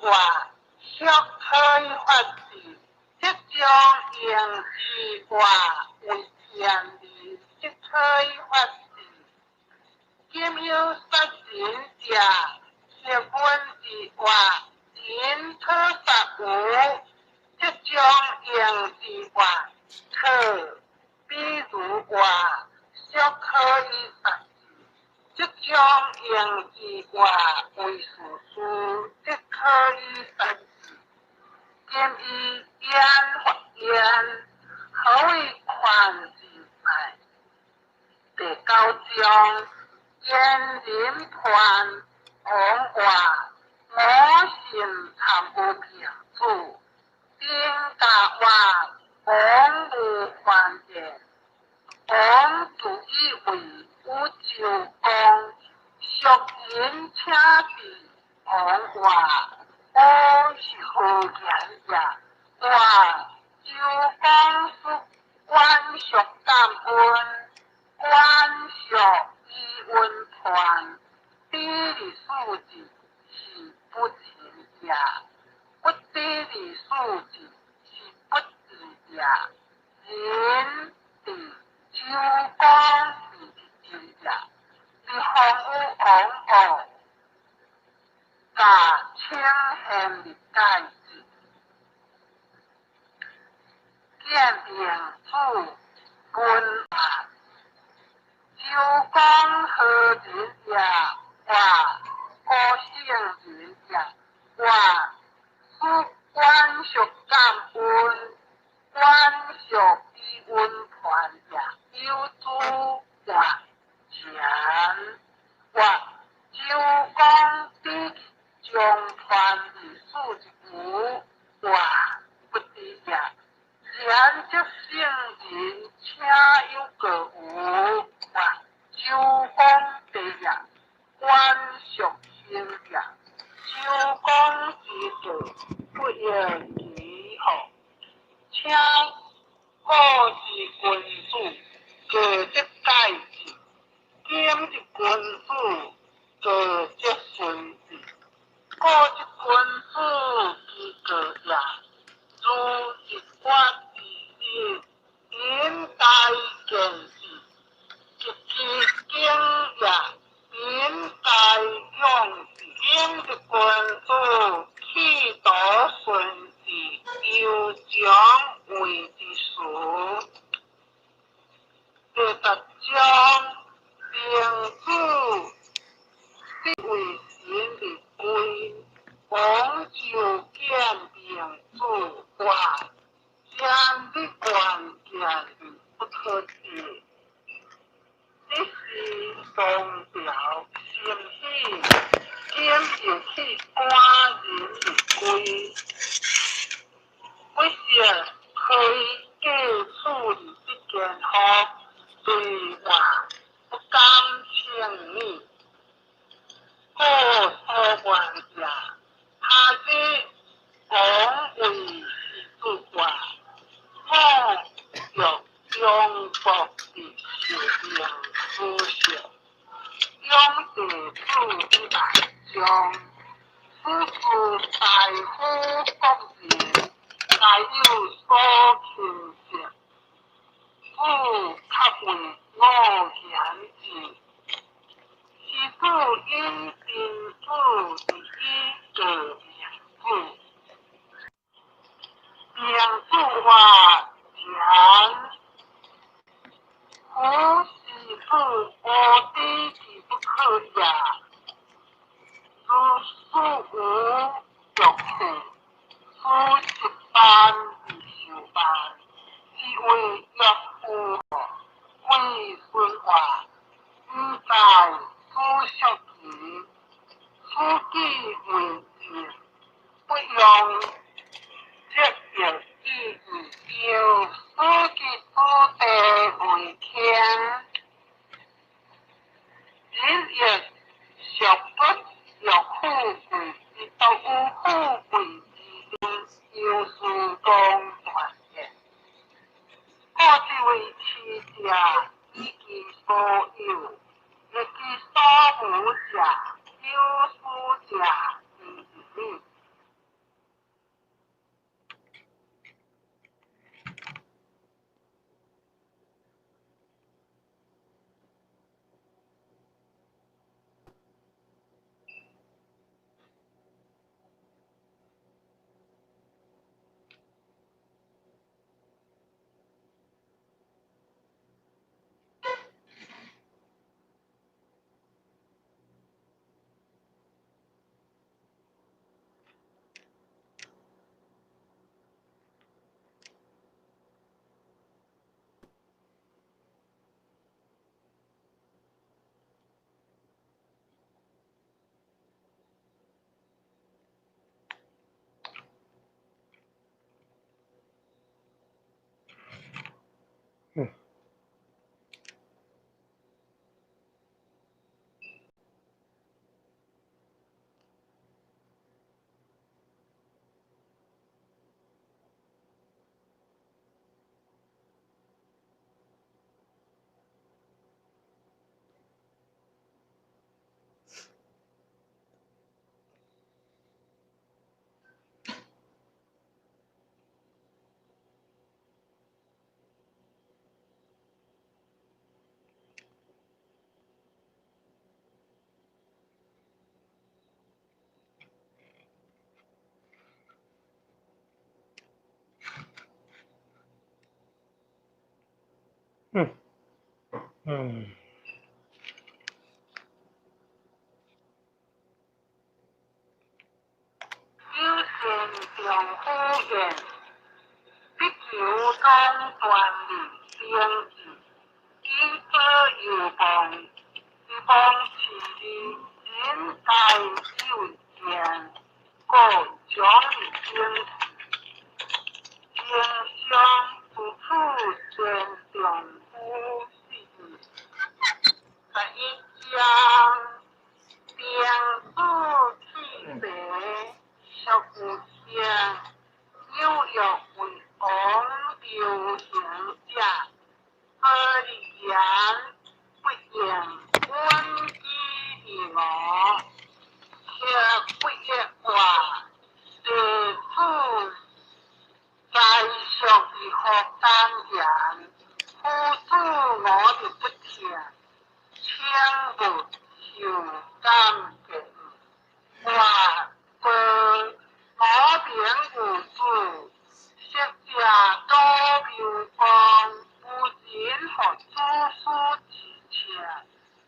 外，却可以发示，这种形之外为天理，则可以发示。兼有杀人者，是本之外，人可杀无，这种形之外，可比如外，却可以发示。这种形之外为事实，则可以发示。兼以言发言，何为权之败？第九章。言人传往话，我心参有凭主，并甲话往无还言，往自以为有就讲，属人请地往话，我是何言也？话就讲属官属感恩，官属。伊温传，地理数字是不情也，不地理数字是不义也。人地就讲是义也，是风雨往往，甲清现历代志，见明主君啊。就讲何人也，话高兴人也，话属官属感恩，官属伊温传也，有主话前，话就讲比将传历数一无，话不知也。前则圣人，请有个有。就讲地也，官属心也。就讲之道，不要其好。请各是君主，各则改之；兼是君主，各则顺之。各是君主之各也，如一法之意，应该见之。一支经也，应该用之。兼是君主，气度顺治，有将为之事。第十章，明主必为神立规，王就见明主话，将的关键不可解。这是上表心喜，兼是去官人的规，为是可以给处理这件好，对话不敢轻密，故所玩者，他是讲为是主话，我有中国的血量思想，用地主的大将，此是大夫国人，该有所倾向，故较为我言之。是故因君主之以个名主，名主话言。夫是故我地之不可也，如事无有事，夫十般而受般，是为约夫为顺话，不在夫属其，夫己为之，不用接表意义，要夫己土地为天。人也小不有富贵，亦都有富贵之心，有事公团结。各自为持者，以其所有，亦其所无者，有事者以利。嗯嗯。有线丈夫院，地球中断离天意，以左右望，一望其里，人大有见，各将经世，天上不处见丈夫事，在一江。边度去北，小故乡，纽约为王流行家，二言不言温基我，却不言话，是处在上的学单言，付出我的不听，千不受感激。话说我便无主，释迦多有光，不仅和诸书之前，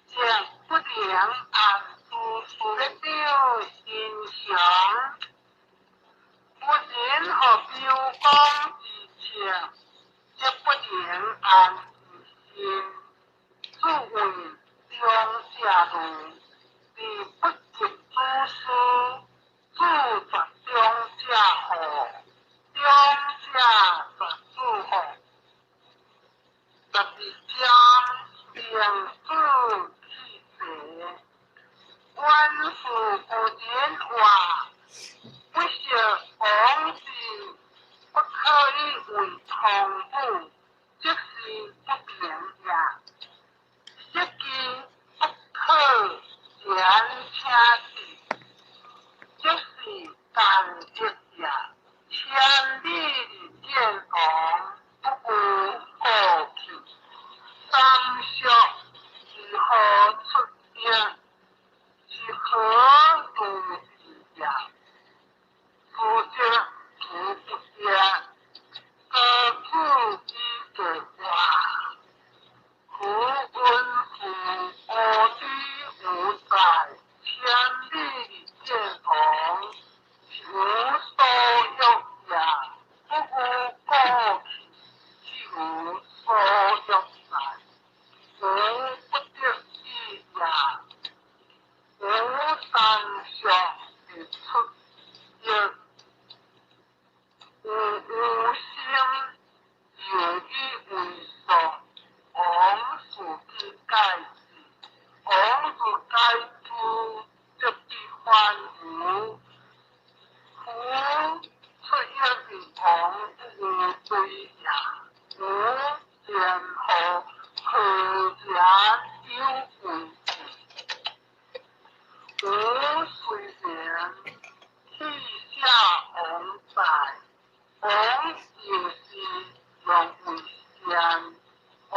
将不良按诸书表形象，不仅和表光之前，将不良按心，作为中下路。你不仅读书，著作中下好，中下作著好，特别将两书去写，万事不见话，不学往事，不可以为同步，即是不变呀，一句不可。言恰是，就是感觉呀，千里的见光，不顾过去，三小如何出现，是何如是呀？不见不不见，各自己的话。夫问夫我居无在，千里见同，无所有呀，不顾过去，无所有在，无不得已呀，无三相的出现，无心有意为所。王府之盖子，王府盖子这必还无，夫出现的王无对呀，无然后何然有为之？无虽然天下王在，王就是用为先。王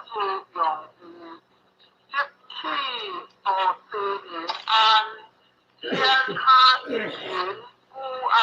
子永无一气所得连安，天下一群不安。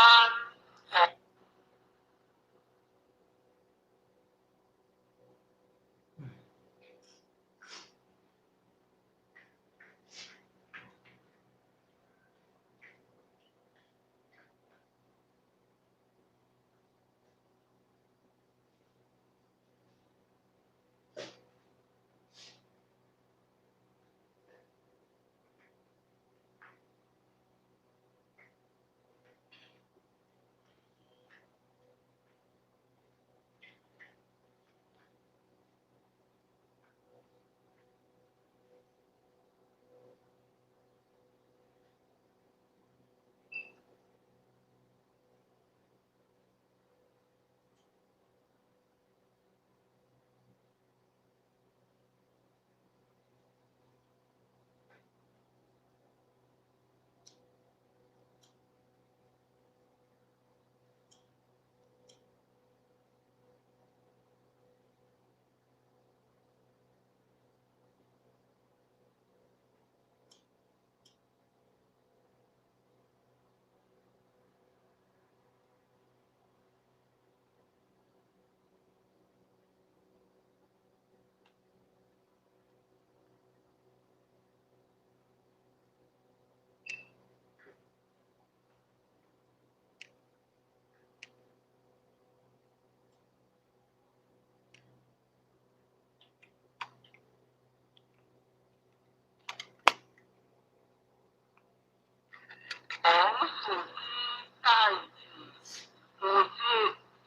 代志，不知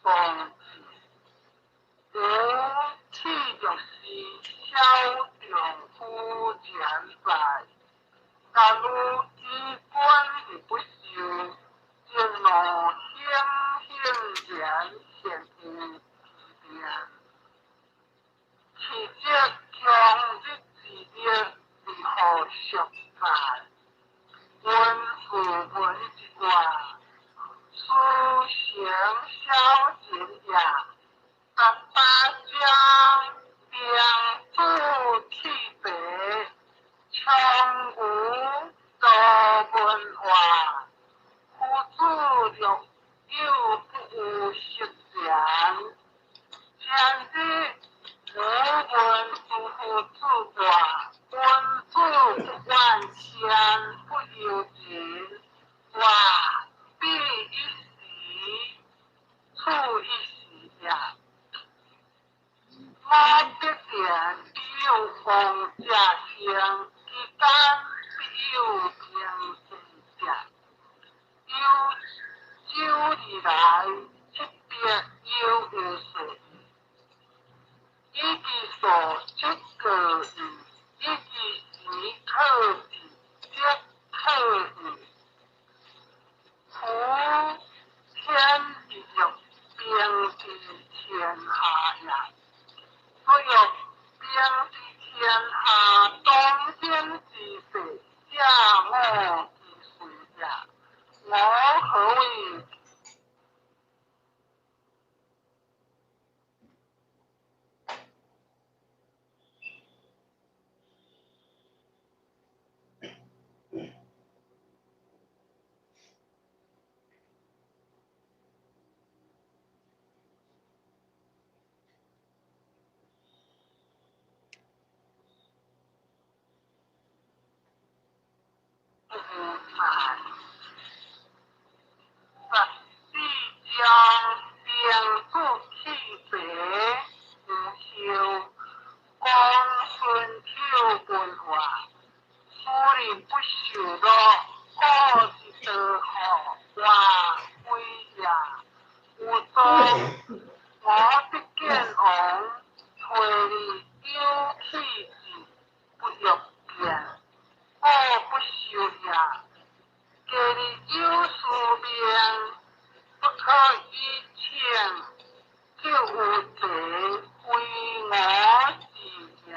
忘记。有气就是小丈夫前拜，假如衣冠是不修，正路显然显有其变。其节强日之日如何相待？温父文一话，书行小简雅。大家并不区别，从无多文化，夫子若有不有实践，前日无文不负自大，文字不完全不由人，话必一时，处一时呀。我必然必有放假乡，期间必有平静者。有酒以来，这边有无水，一记所这个语，一记时刻语，这刻语，夫天地有并地天下也。所有并地天下，当天之事，下我之水也。我何为？将并不气别，不修光顺口文化，所以不修的，我是得好话归呀。有多我的见红，推理有气质，不入变，我不修呀。给你有书面，不可以前，就有罪归我之呀。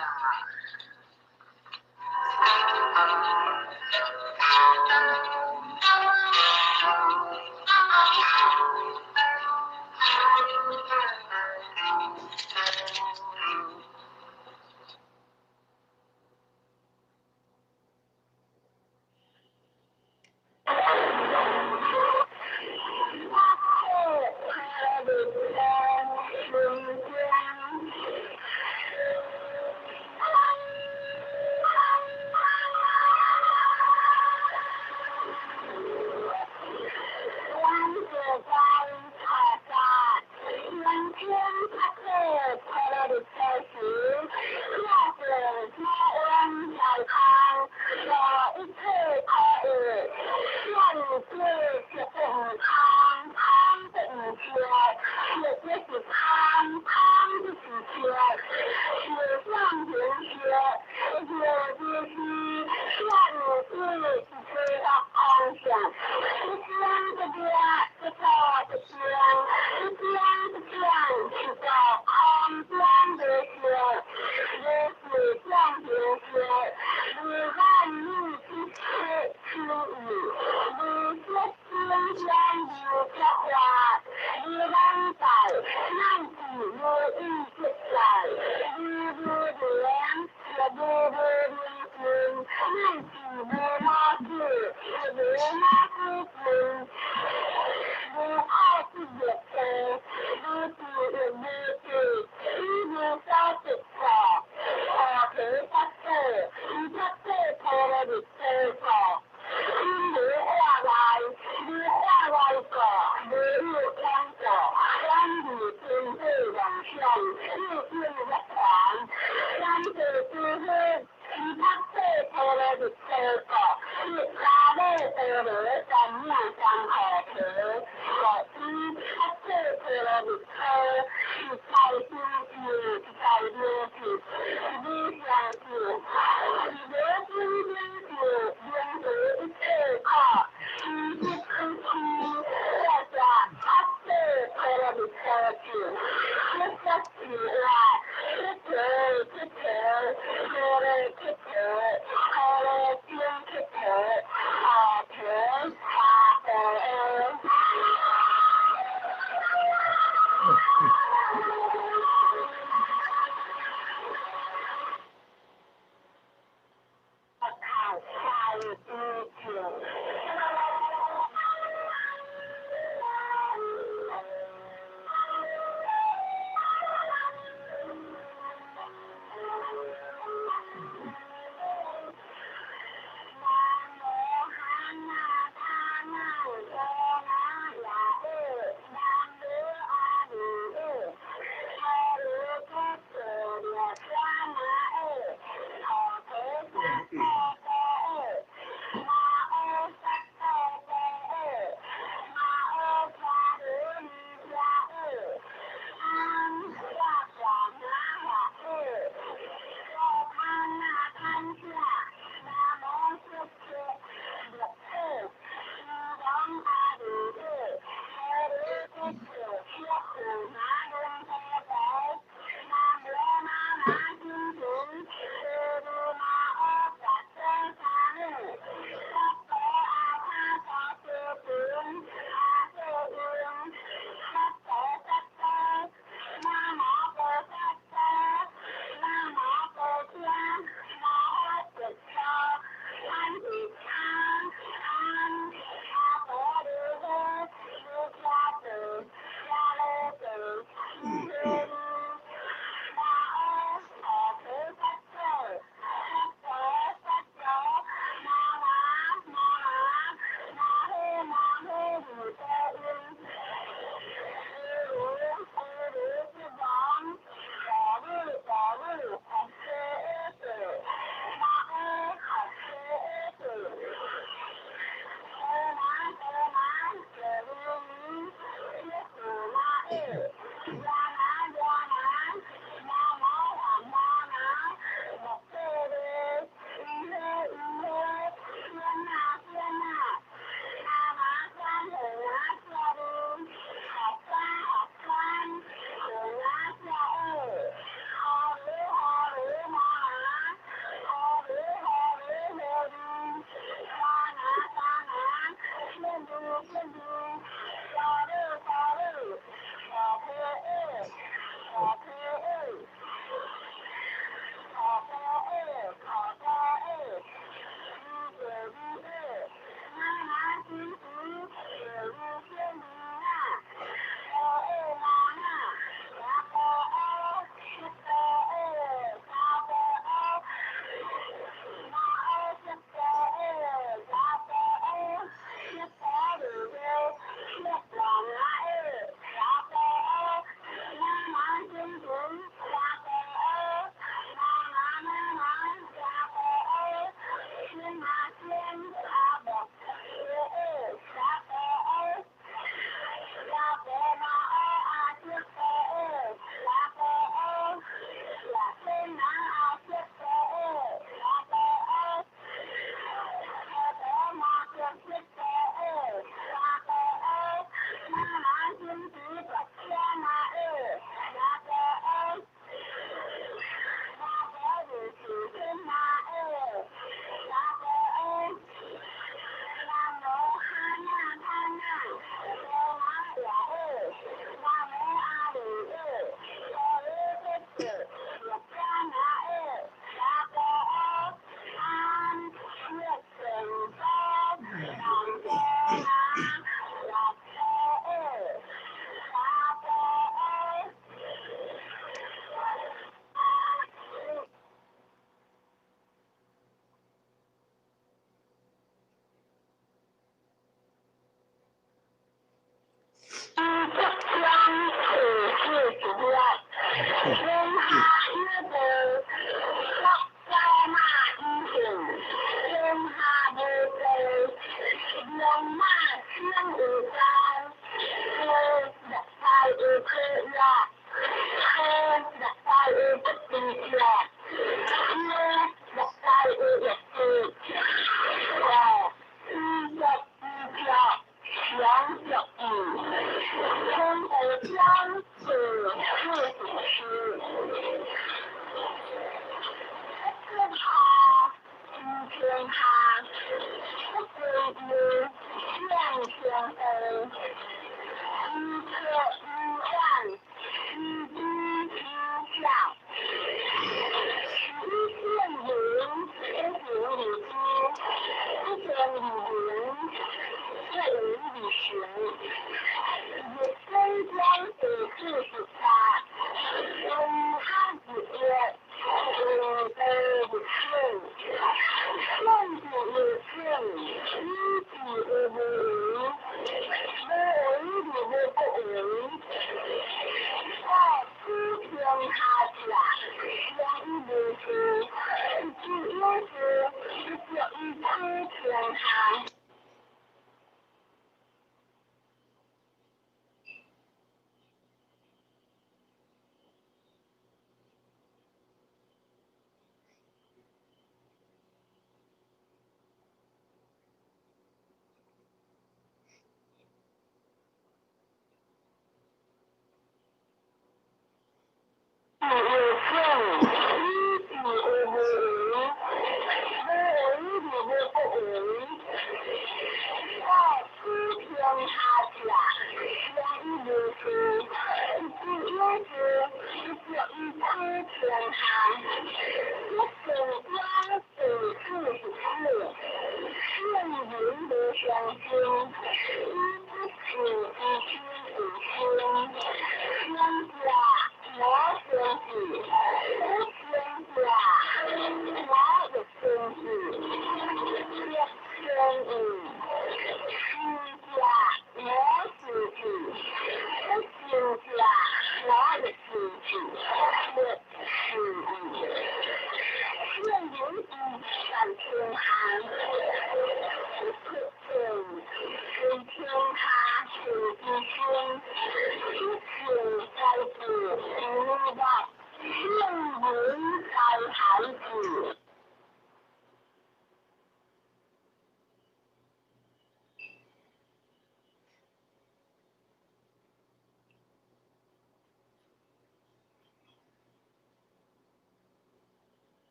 天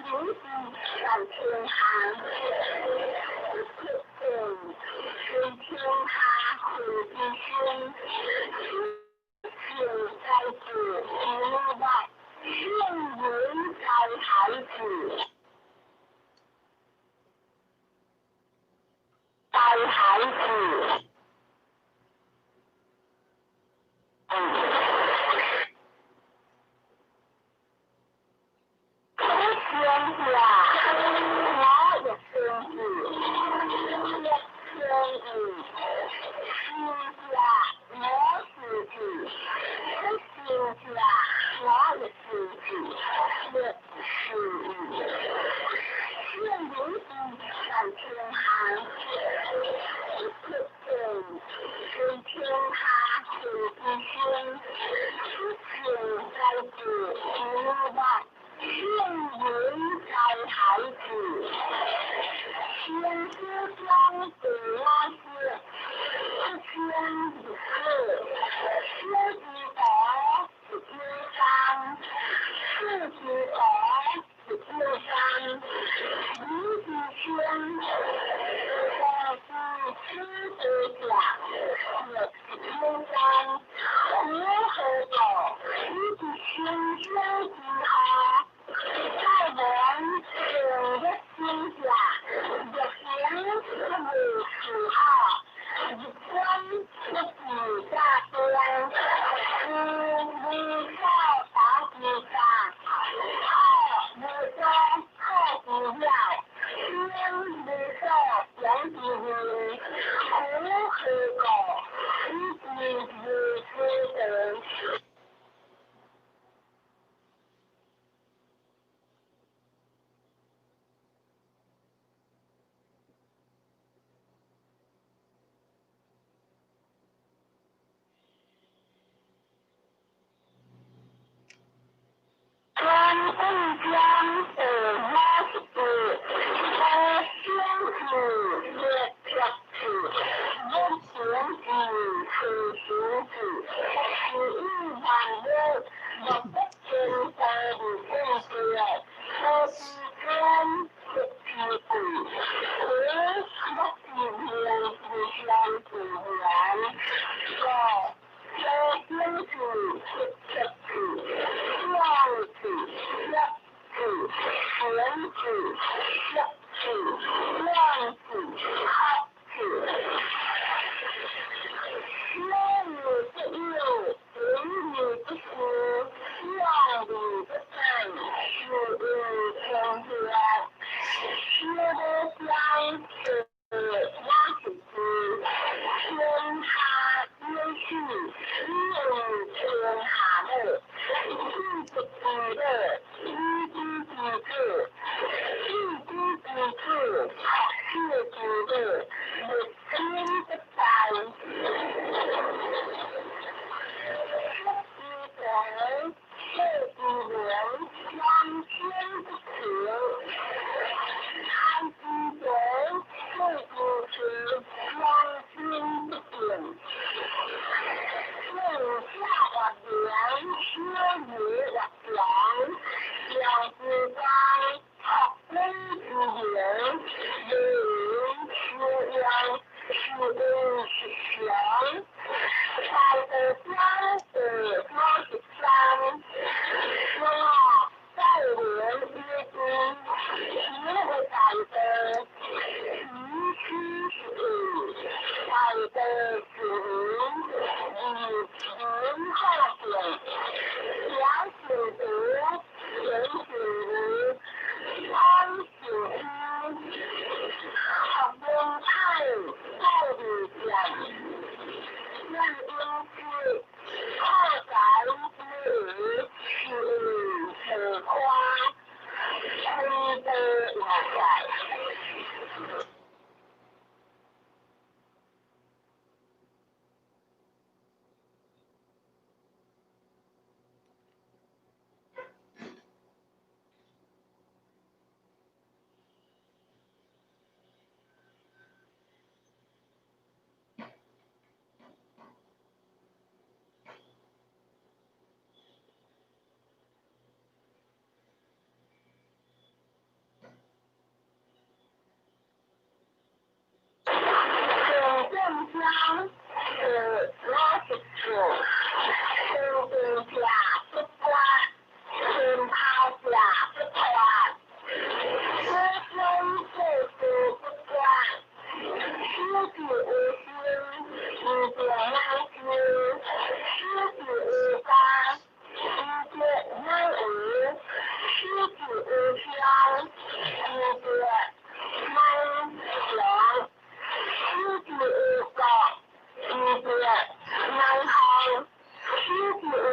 后点，了解读。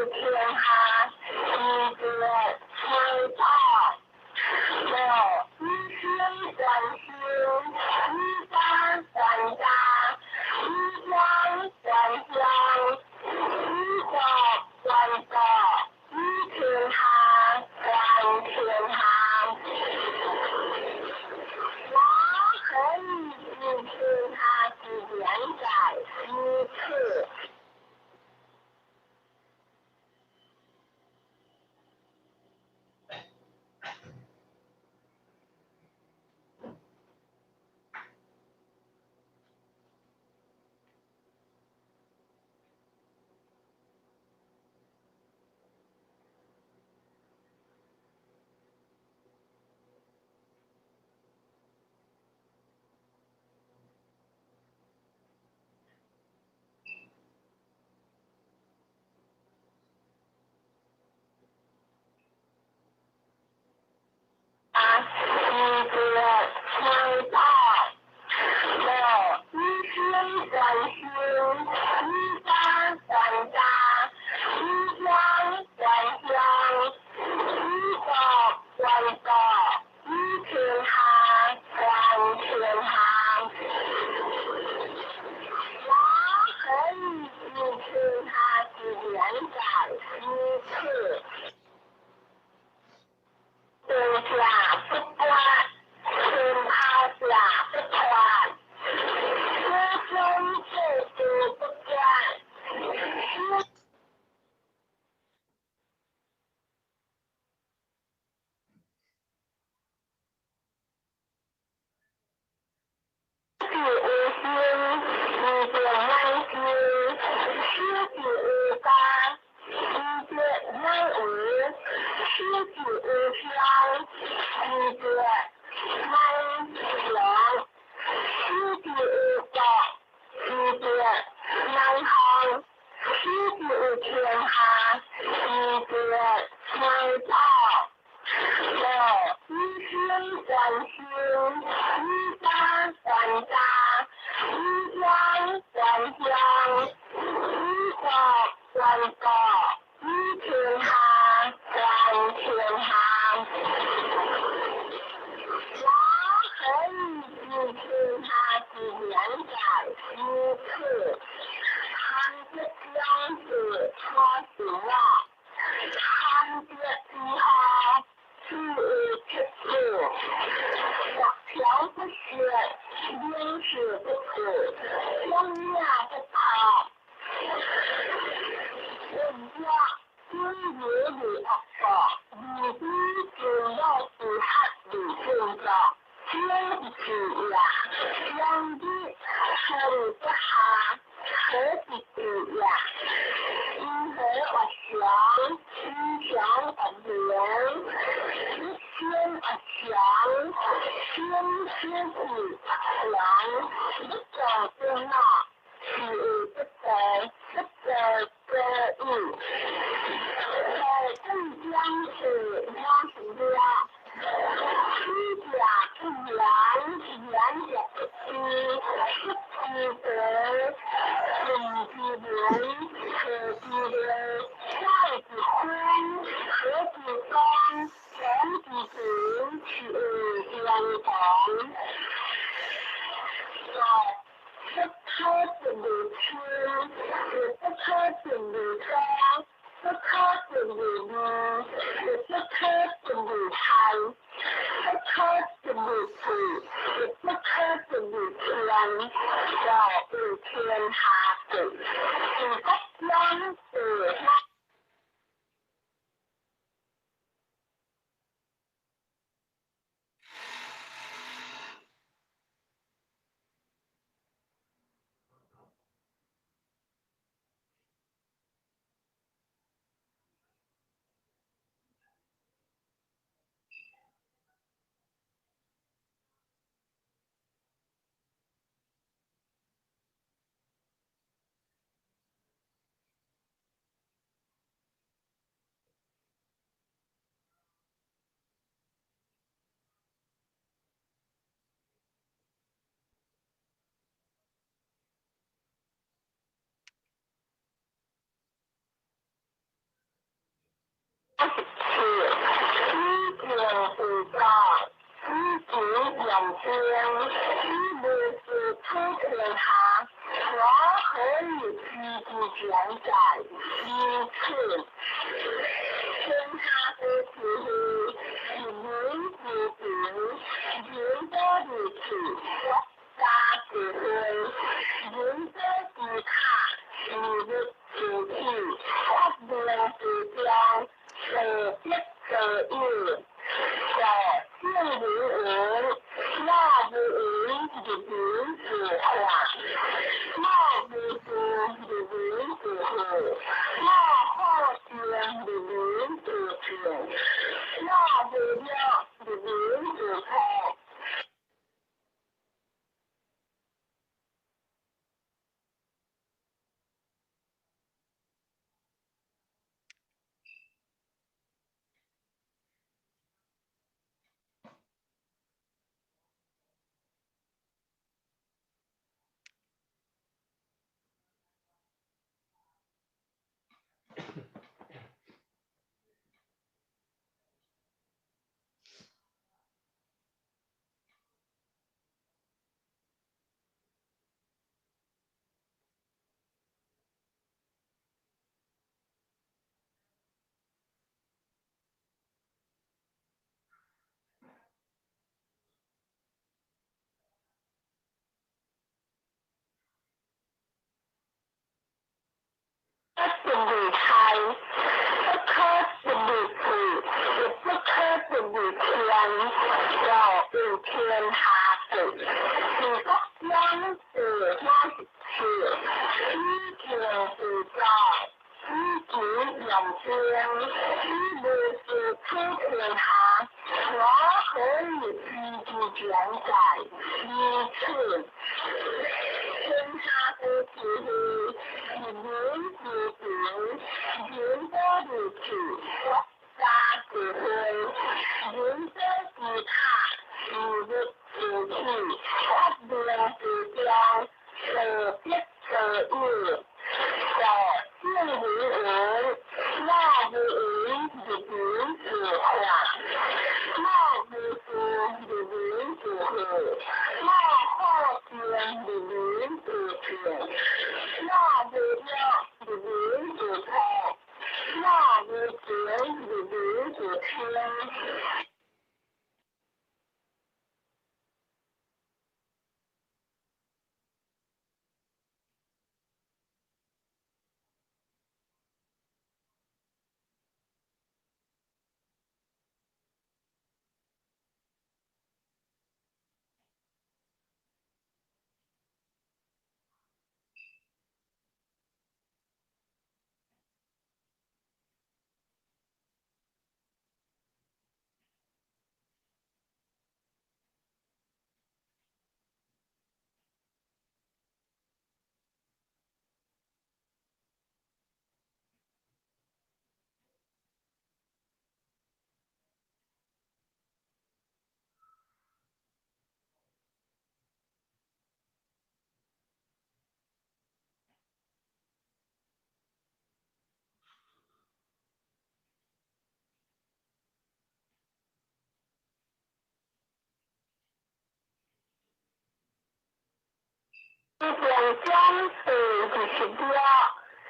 天下，一个回报。六，一心转心，一家转家，一乡转乡，一国转国，一天下转天下。我可以一天下是连载一次。一个回报。六，一心转心，一家转家，一乡转乡，一国转国，一天下转天下。我可以一天下是连载一次。天下不乱，天塌下不团，师兄弟子不断。师子无心，一见难行；师子无干，一见难为；师子无相，一见难成；师子无道，一见难行；师子无天下，一见难报。六，一心转心，一家转家，一乡转乡，一国转国，一天下转天下。我可以一天下是连载一次。汉字将是说实话，汉字以后。事无去处，小条不学，历史不耻，风雅不跑。人家今日里恶说，你比只要是黑里正着，天不起呀，天地很不好，何不起呀？因何我想，心想不连。天而强，天之子强，不走不闹，取不得，不得得意。在镇江是挖什么？虚假不然，言者不知，不知得，信之人，可知人，孝子孙，和子光。人之子，取相同。不可子女亲，不可子女生，不可子女女，不可子女贪，不可子女子，不可子女天，要不天下子，是不相子。两间，一部是出权行，我可以积极转载一次。天下之其是民之平，人多之气，大之非，人多之塔，物之气，恶人之将，所必所欲。所性如人，貌不云之名之化，貌不惊之名之后，貌好见之名之全，貌不妙之名之后。不理财，不可不理智，也不可不理天，要有天下事，是国将是万事，一天之在，一举两千，一不是出天行，我可以积极转载一次。天下之其是民之平，人多之气，大之非，人多之塔，物之气，恶人之将，所必所欲。所性如人，貌不云之名之化，貌不惊之名之后，貌好见之名之全，貌不妙之名之后，貌不惊之名之天。一边江水就是标，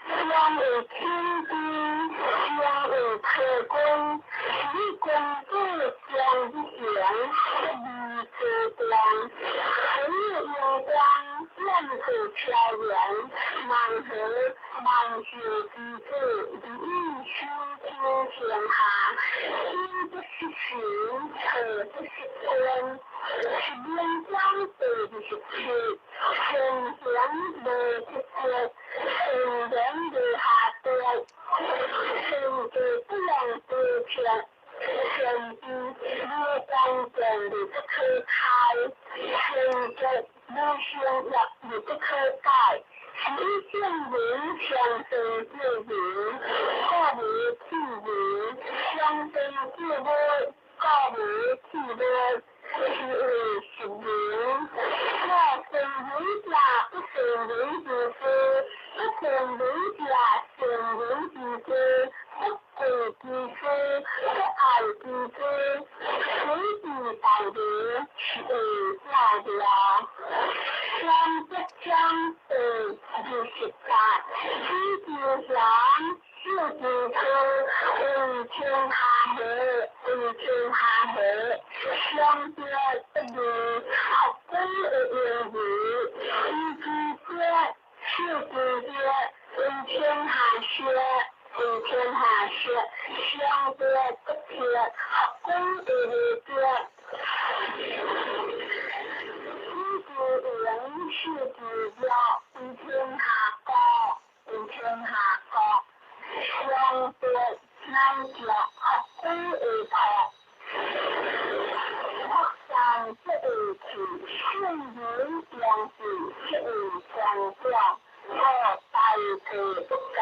江有天兵，江有特工，一公子江之贤，一之光，很有阳光，任何飘远，满河满雪之子，一书听天下，心不是情，可不是天，一边江水就是去。天人的这些天人的下端，天的不能得天，天地越干净的不可开，天的不宣入的不可改，一线人相生自明，告为自明，相生自微，告为自微。是为是名，若成人家不成人之非，不成人家成人之非，不共其次，不爱其次，水至大流，是下流。相即相对是大，水至上，四至粗，为天下合，为天下合。相对不如，学本的言语，一之间，四之间，为天下学。为天下事，相对不撇，学本的理解。一之言，是之教，为天下高，为天下高。相对难教，学本的学。学生不为题，顺人良知，不为强壮，我大体不改。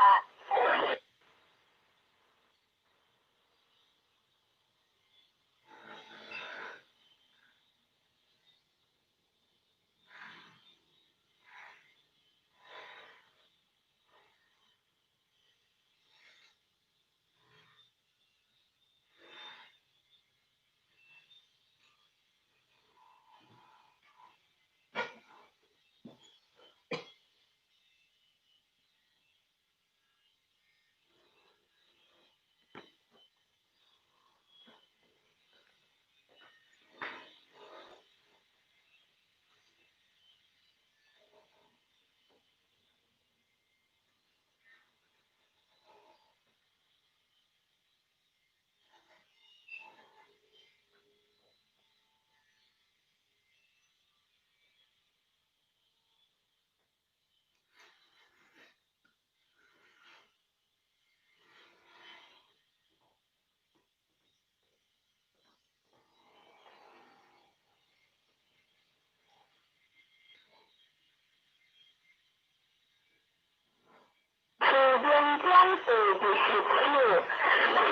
边疆地的14，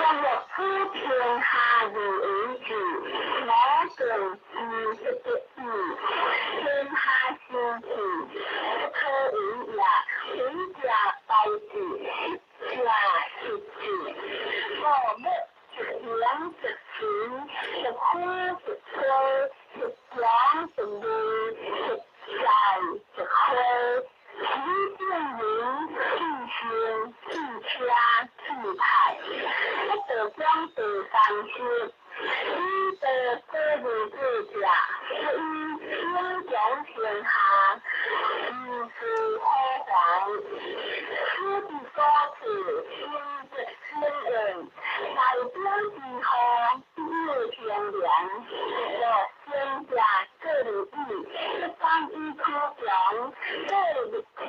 将我普天下人居，我等知识的义，天下兴起，不可以呀，回家拜祭，家是祭，我们是良是情，是苦是悲，是凉是绿，是晒是灰。其见人尽心尽家尽派，不得将得三师，一得各位自家，是因天讲天下，一是开皇，书的说辞，心的心人，代表之后，日天良，我先家这里义，一般一出讲，这里的天，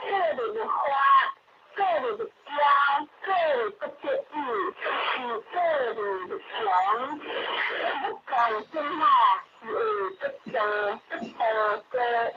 这里的花，这里的家，这里不得意，是这里的钱，不讲真话，是不得得意。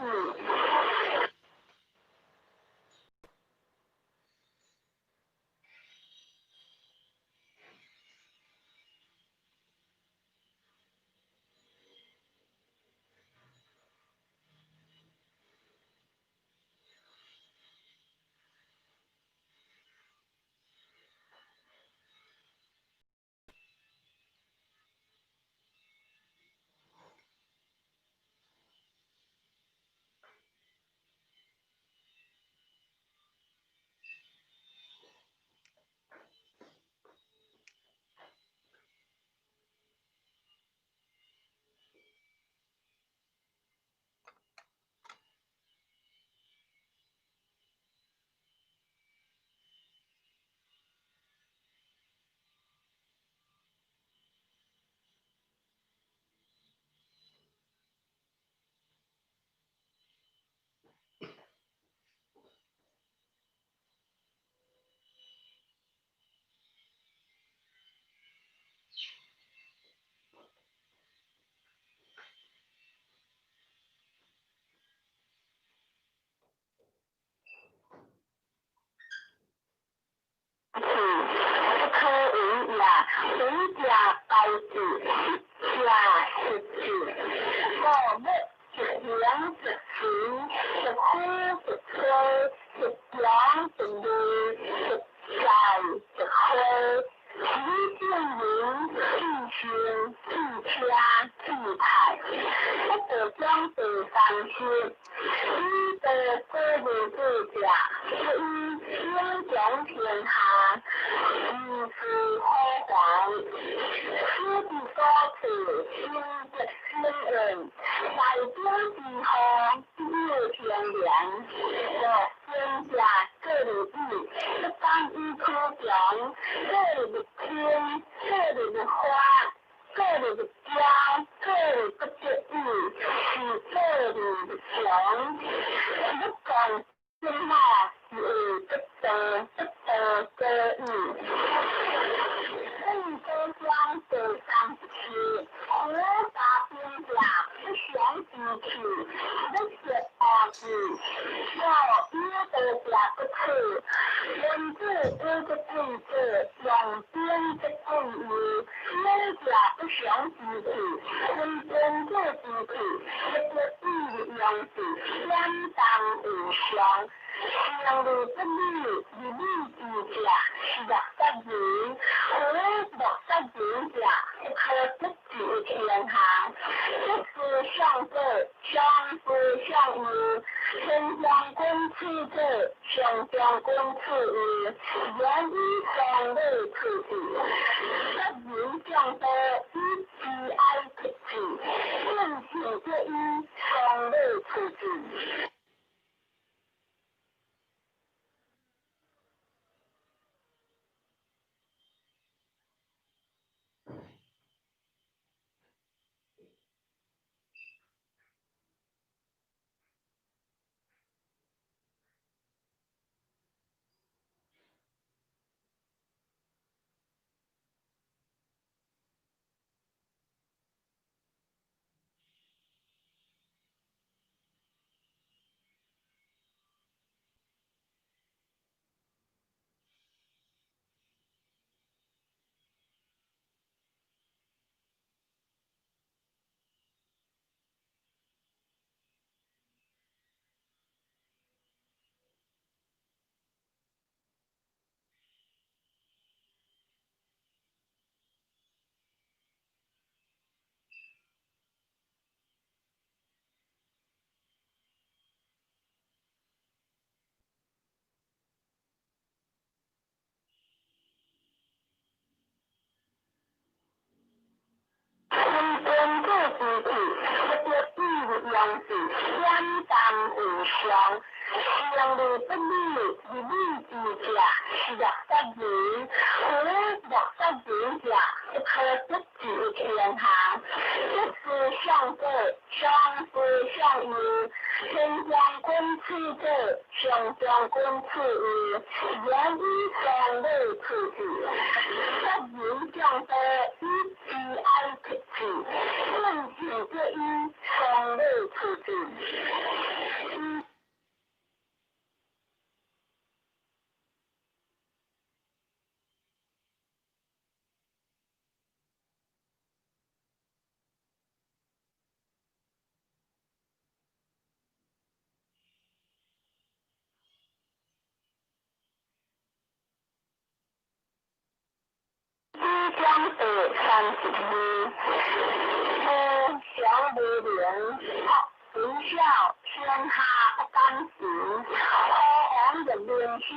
不可以呀，回家拜祭，家是祭，我们是良是情，是苦是悲，是凉是绿，是晒是灰，人自行自家自排，不得将第三些，依得个人自家，依英雄天下，如是辉煌，此地多此心的心人，在天之后日天凉，我天下这里地，不单一颗讲，这里的天，这里的花。这里的家，这里的地，是这里的墙，不管天下是不得这意。更多将第三次，我打边家不想进去，不是儿子，要约得家不去，文字一个句子，两边的句语，约家不想进去，分边的进去，一个意样子，相当无相。相对不利，以利之家，是的，在于和的在人家，可自己天下，这是向着相对向于天将公次者，相将公次于人一相类次第，在人将的一之爱自己，并且这一相类次第。身边这自己，这个意样子，相当无相。相对不利，以利之家，是的，在于和的在人家，可自己天下，这是向着相对向于天将公次者，相将公次于人一相类次第，在人将的一之爱自己，并且这一相类次第。江北32，祥为人，学校天下不甘行，好昂的面世，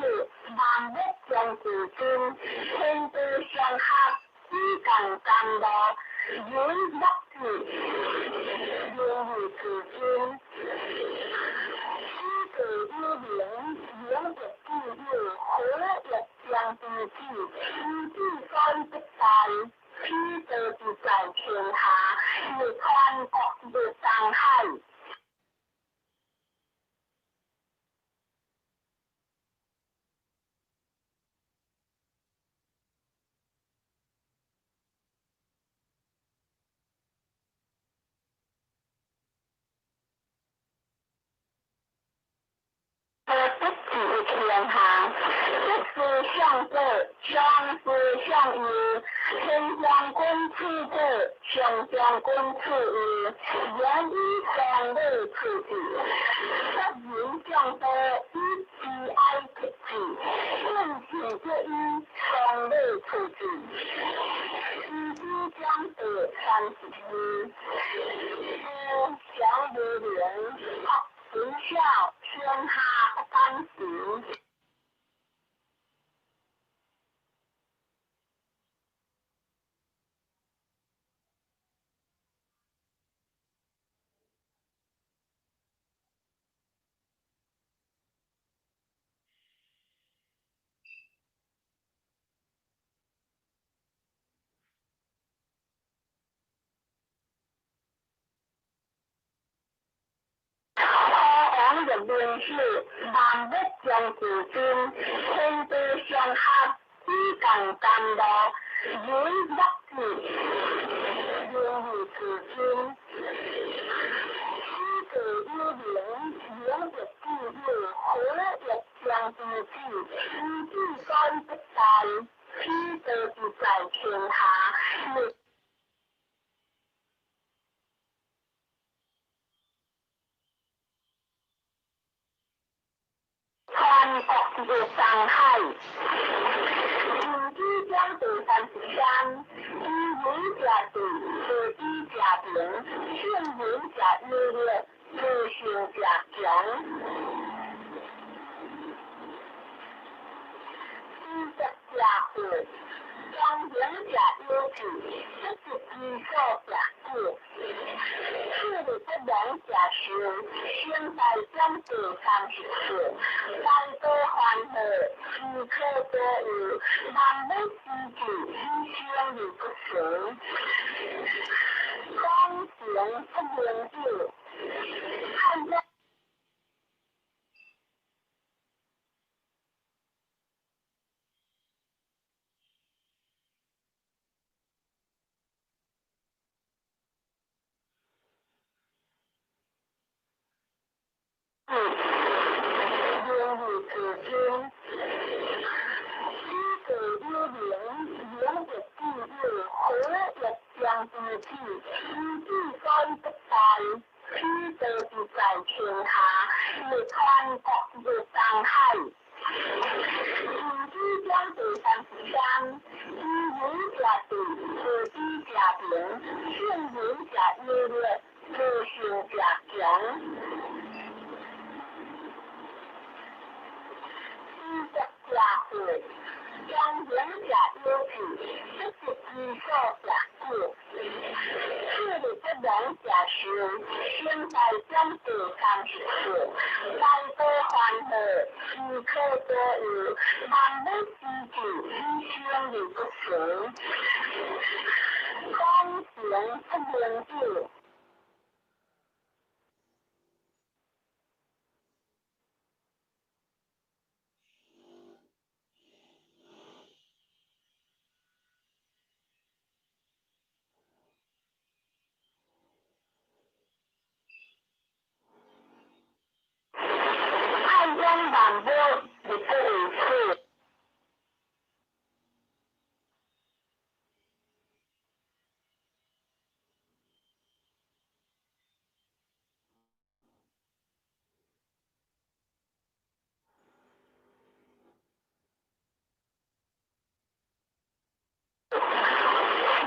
万物将自尊，天地相合，衣冠甘乐，人不治，人以自尊。一个一人，人的地位和也将自己，一地三不在，披得不在天下，是穿国的伤害。自己天下，这是向着相是向于天将公次者，相将公次于人一相类次第，在人将的一之爱自己，并且这一相类次第。江的32，小女人学校天下不单行。皇的兵士万不将自军，天地相合，以共甘露，忍不住，愿与自军。虚个幽灵，永不记忆，何日将自己？以自干不殆，虚得自在天下。全国的上海，珠江第33，以文家地，是以家庭，县文家日月，自行家强。家户，将人家有据，这是居所家户。是的不能假设，现在将第34，大多欢乐，时刻多有，万不自己，一生的不随。光行不明智，看着。愿与自军，虚个幽灵，永不记忆，何日将自己？以自干不殆，虚得自在天下。是全国的上海，珠江第33，以文家地，是以家庭，县文家日月，自行家强。家户，将人家有据，这是居所家户。是的不能假设，现在将第34，大多欢乐，时刻多有，万不自己，一生的不随。光行不明智。爱将万波的不为次。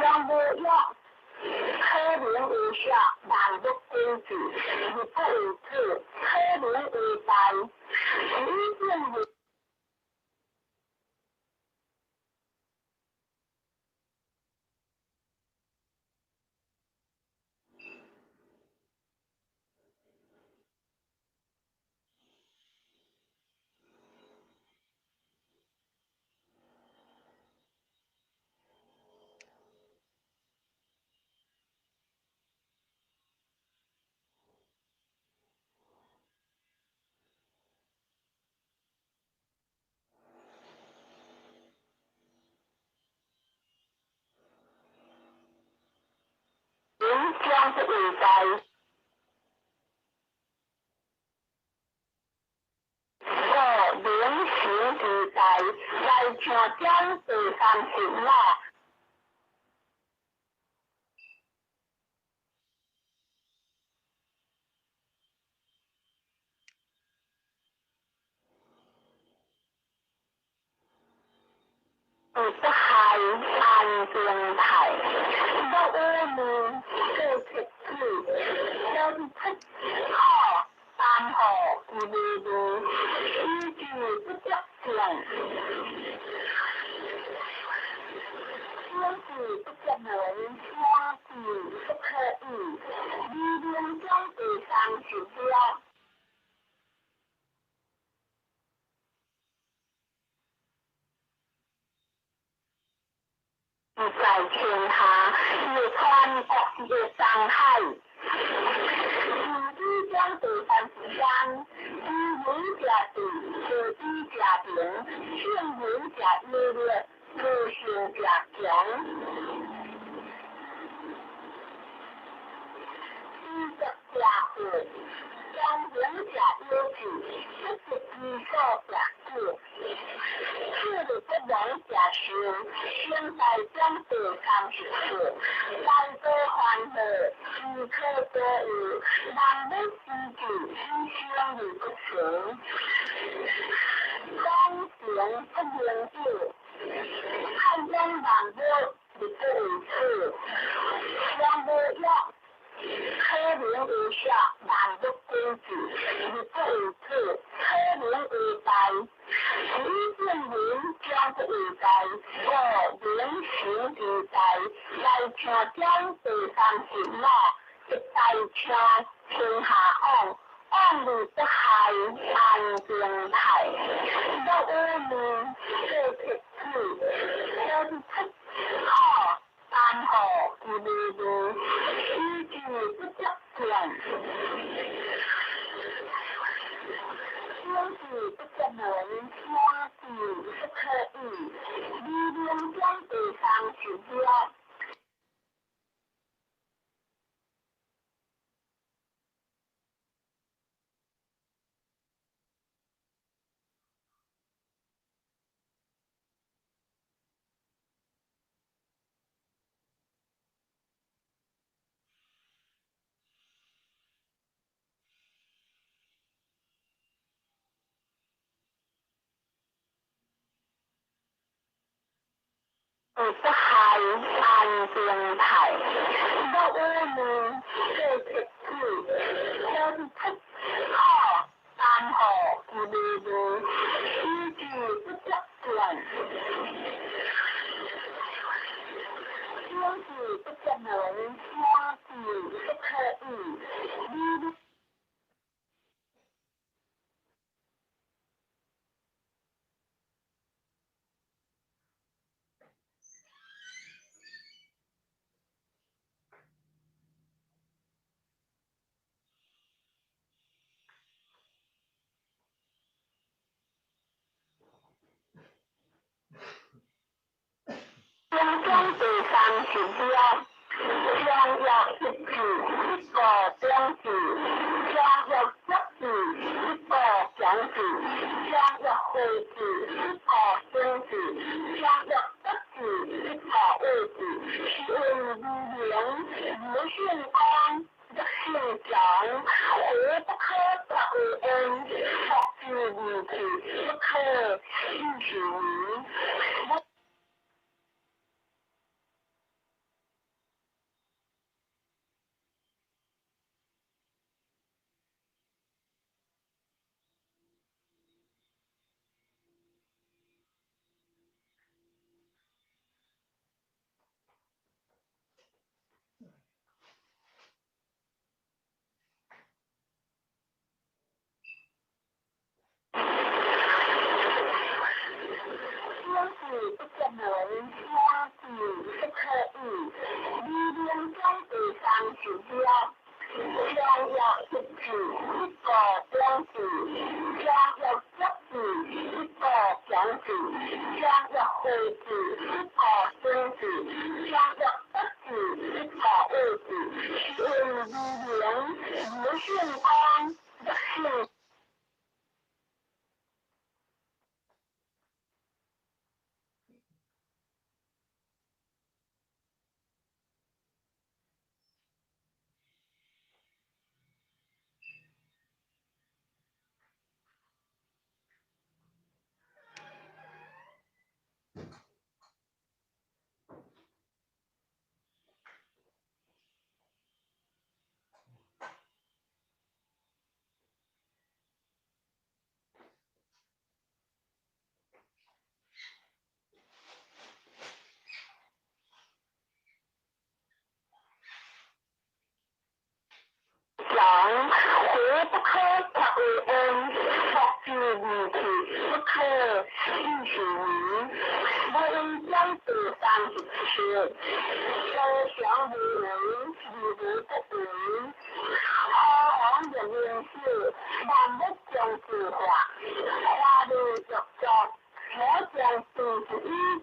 让我要可怜为下，万不规矩，你不为次，可怜为大，一定为。将不为大，我临行之代，来请将第30啦。不害安定台。都是出好单号一类的，依据不得性。天子不得人，天子不可以，理论中第三指标。在天下越穿恶越伤害，自将第三时间，以人家地，自己家庭，劝人家热烈，自行家强。医德家父，将人家要求，不是基础家父。是的不能假设，现在将第30次，来多欢乐，时刻多有，难得自己相与不成，光行不能救，爱将难得不为次，相得要。可怜为下，难得君子，不为次，可怜为大。一见人将不为大，我人行为大，来请将第30嘛，一代请天下安，安利不害，安定泰。都有名，这铁子，都是出好。单号一类的，依据不得性。天子不得人，天子不可以，理论中第三指标。不害安定泰，都有名，这铁子，都是出好单号一类的，依据不得性。天子不得人，天子不可以，将第三指标，将要一致一个标志，将要一致一个奖字，将要会字一个生字，将要一致一个位置，是为力量无限光。的信长，何不可得为恩？福至无体，不可续许名。天子不得人，天子不可以，理论中第三指标。将要一致一个标志，将要一致一个奖字，将要会字一个生字，将要一致一个位置，是为力量无限光的信。意是名，我应将第37，周详无为，如无不为。好王的名士，万物将自化，花绿着作，我将41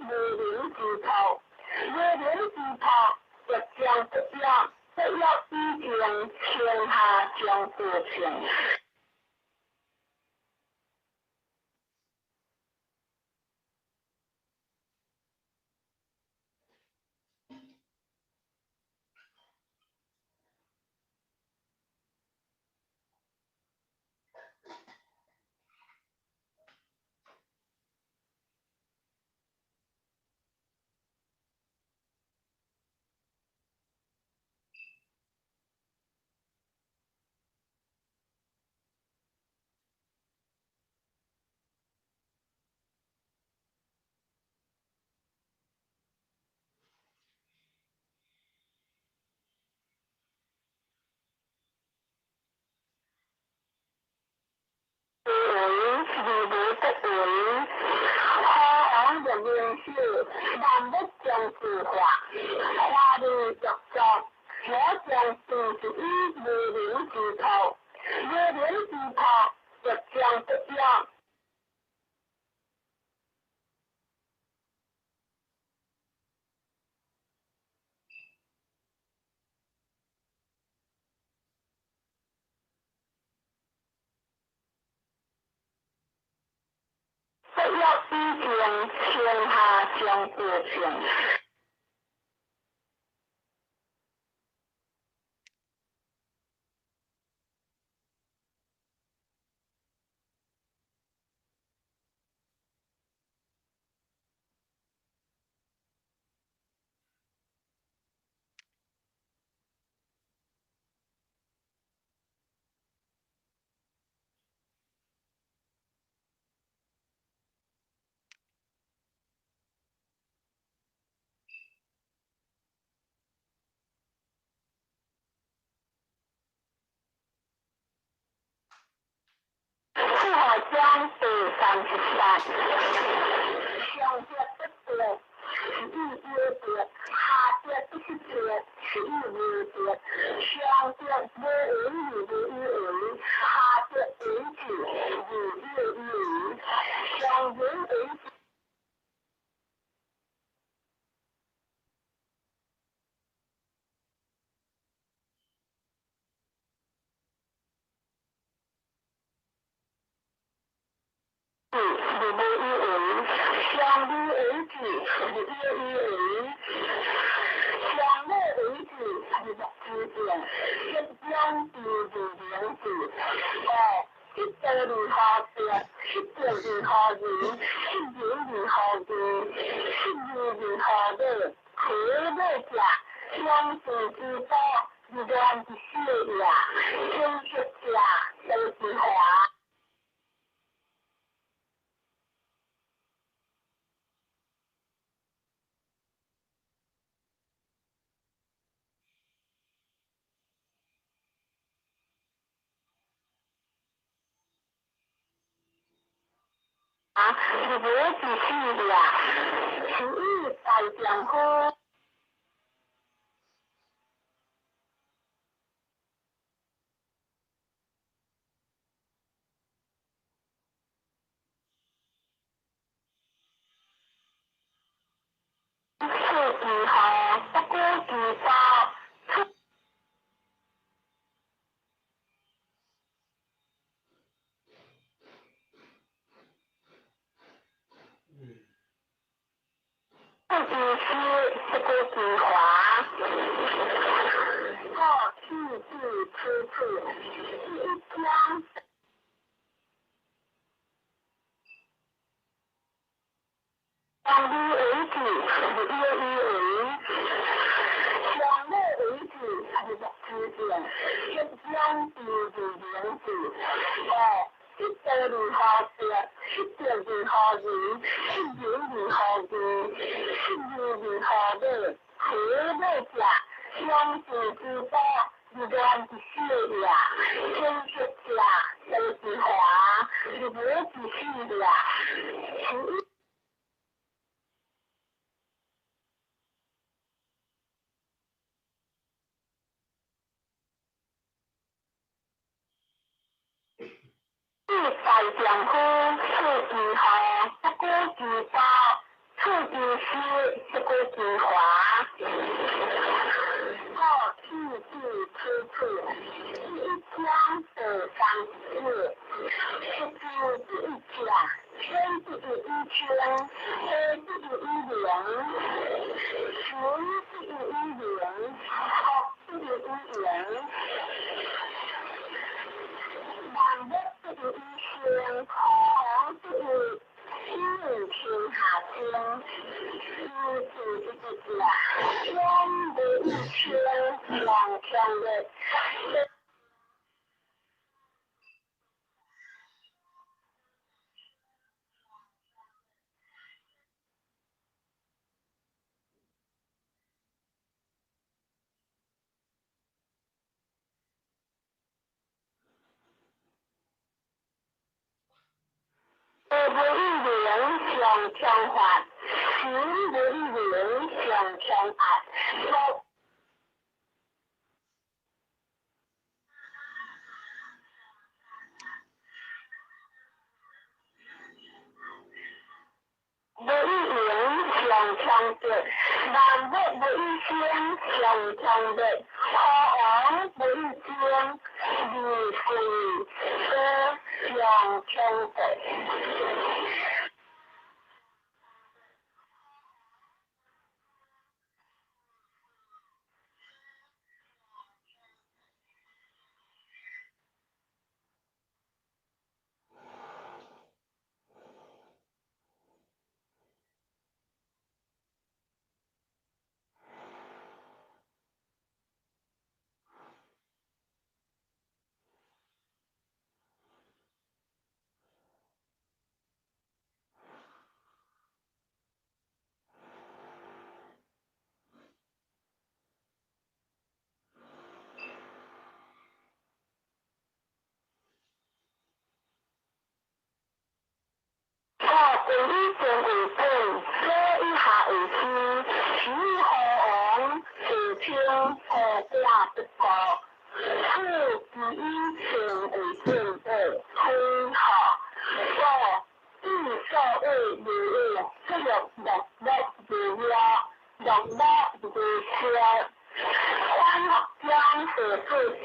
无灵之头，无灵之头，亦将不要，不要依经天下将不平。名士，万物将自化，花绿着作，我将41无灵之头，无灵之头，亦将不要。不要依经天下将不平。我将第33，上节不对，11有对，下节不是对，11无对，上节无为无为，下节为治无有为，上为为治。无为，相无为治，无有为，相无为治，无之见，一将无灵治。一道如何变？一道如何圆？一圆如何圆？一圆如何圆？何谓假？相似之道，自然之事也。真是假，都是华。是无之事呀，此意大丈夫。是如何？不过如道。不只是不过如华，或次次次次，一将。相无为治，无有为，相无为治，无之见，一将无灵治。一道如何变？一道如何圆？一圆如何圆？一圆如何圆？何谓假？相似之道，自然之事也。真是假，都是华。是不仔细的。大丈夫是如何不顾自保，处之时不顾自华。过去之处处，一江得三次，不知第一家，天地一圈，黑地一连，群地一连，学地一连。南北第一圈，红第一，天下天，日子一家，天第一圈，两天的。不一年上枪法，不一年上枪案。不一年上枪的，南北不一天上枪的，好不一天，日是上枪的。第一件为本，这一下为之，徐和王是清和家不高，是第一件为正的称号。第社会礼物，这个六礼要，六是先，将是自知。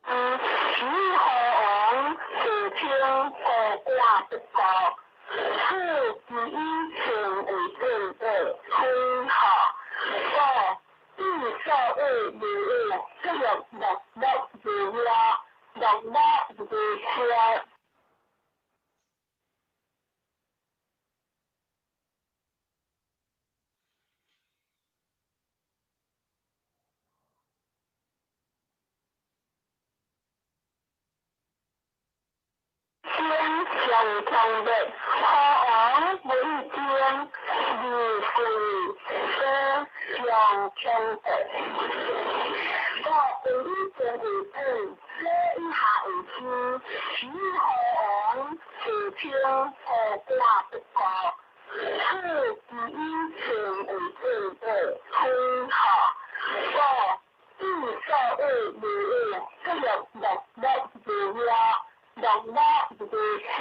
徐和王是清和家不高，是第一权为正的称号。第社会礼物，这个礼要，是先。上枪的，好为天，日是上枪的。第一件为本，这一下为之，徐和王是清和家不高，是第一权为正的称号。第社会礼物，这个礼要。是先。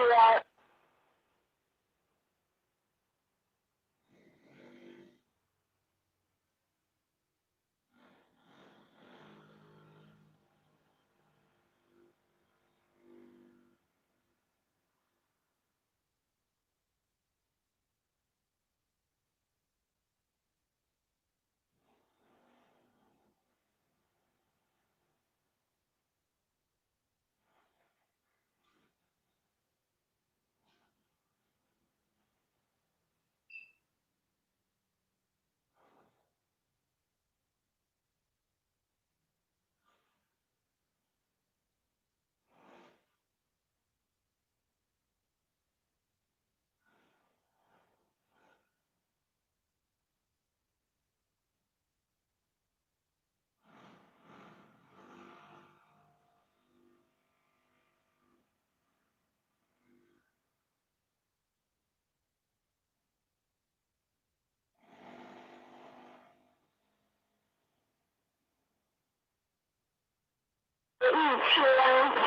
1000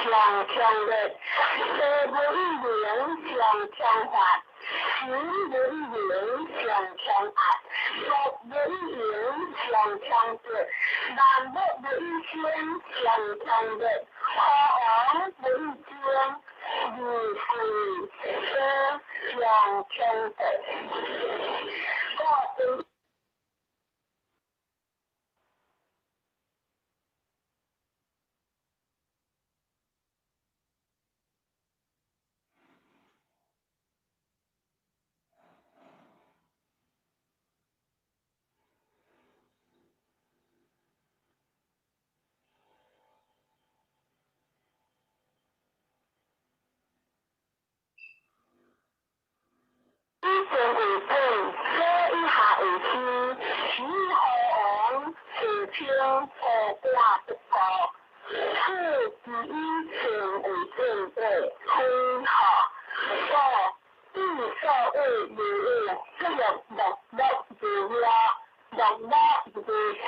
上强烈，4不1年上强法，10不1年上强暗，6不1年上强烈，8不1000上强烈，5不1000。上强烈。1.5倍，这一下有时，徐河王是清河挂不高，是第一前为正对，很好。第4位礼物，这个6是呀，6是车。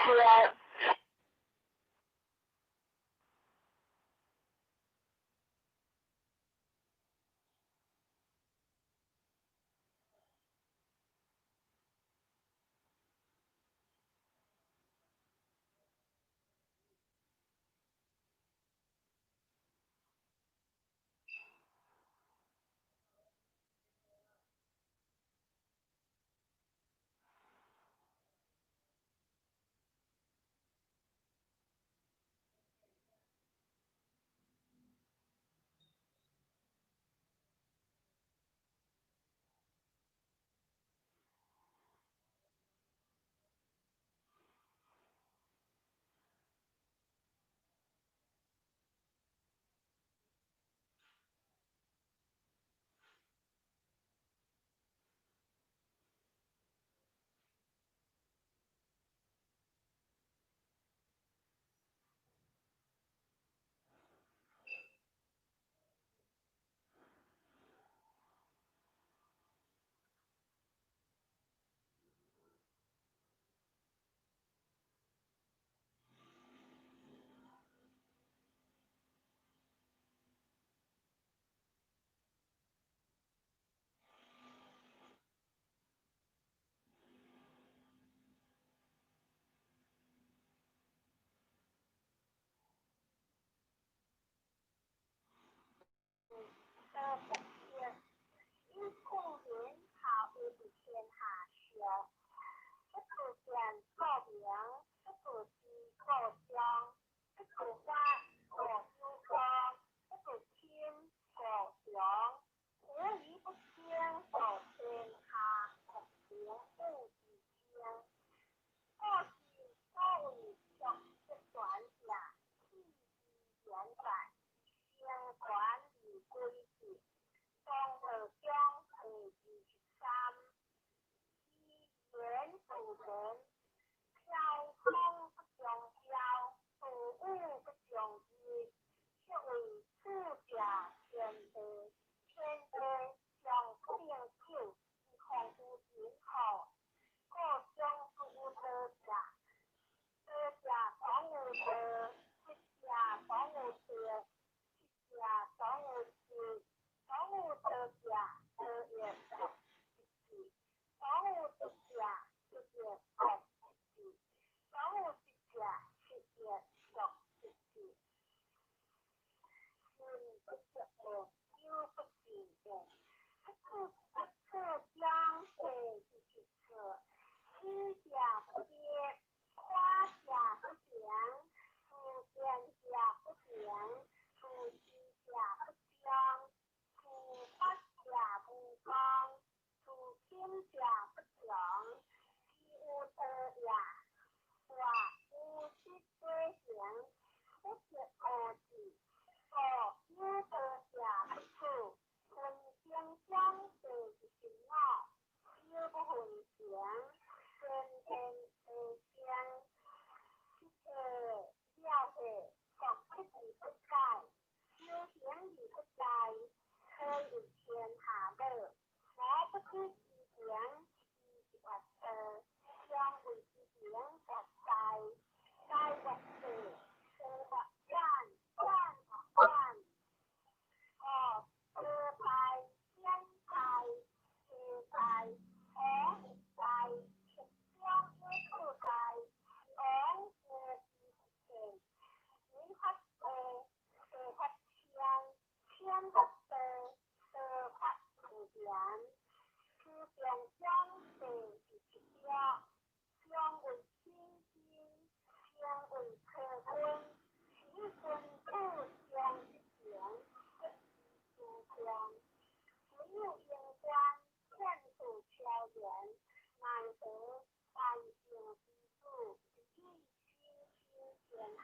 天下，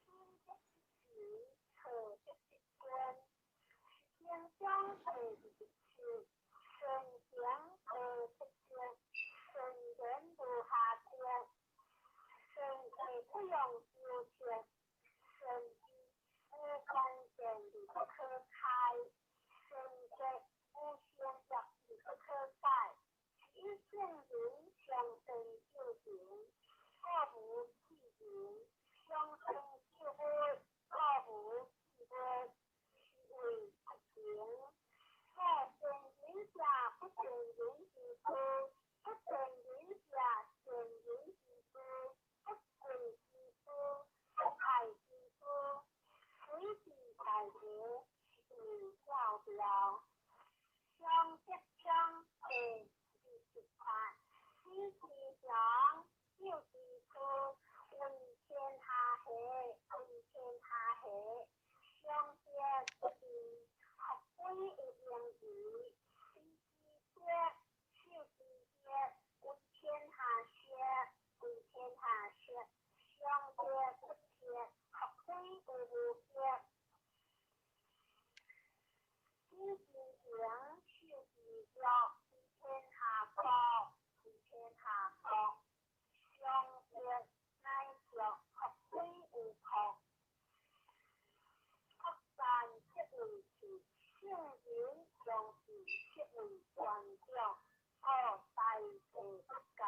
心即是测即是观，天将地是是，顺行而不见，顺人不下见，顺地不用修钱，顺地不关键理不可开，顺地不先入理不可改，一性人相生就行。各无其名，相生就会；各无其位，其位不行。各成人下，不成人之夫；不成人下，成人之夫；不贵之夫，不爱之夫。随地大德，是教条。相即相配，是实法。其其祥。有其出，为天下合，为天下合，相接不离，合归而言语，其其皆，受其皆，为天下歇，为天下歇，相接不歇，合归而无歇，其其行，受其教，为天下高，为天下高。相接乃作合归而同，合善即为是，圣人将是即为传讲，故大地不假。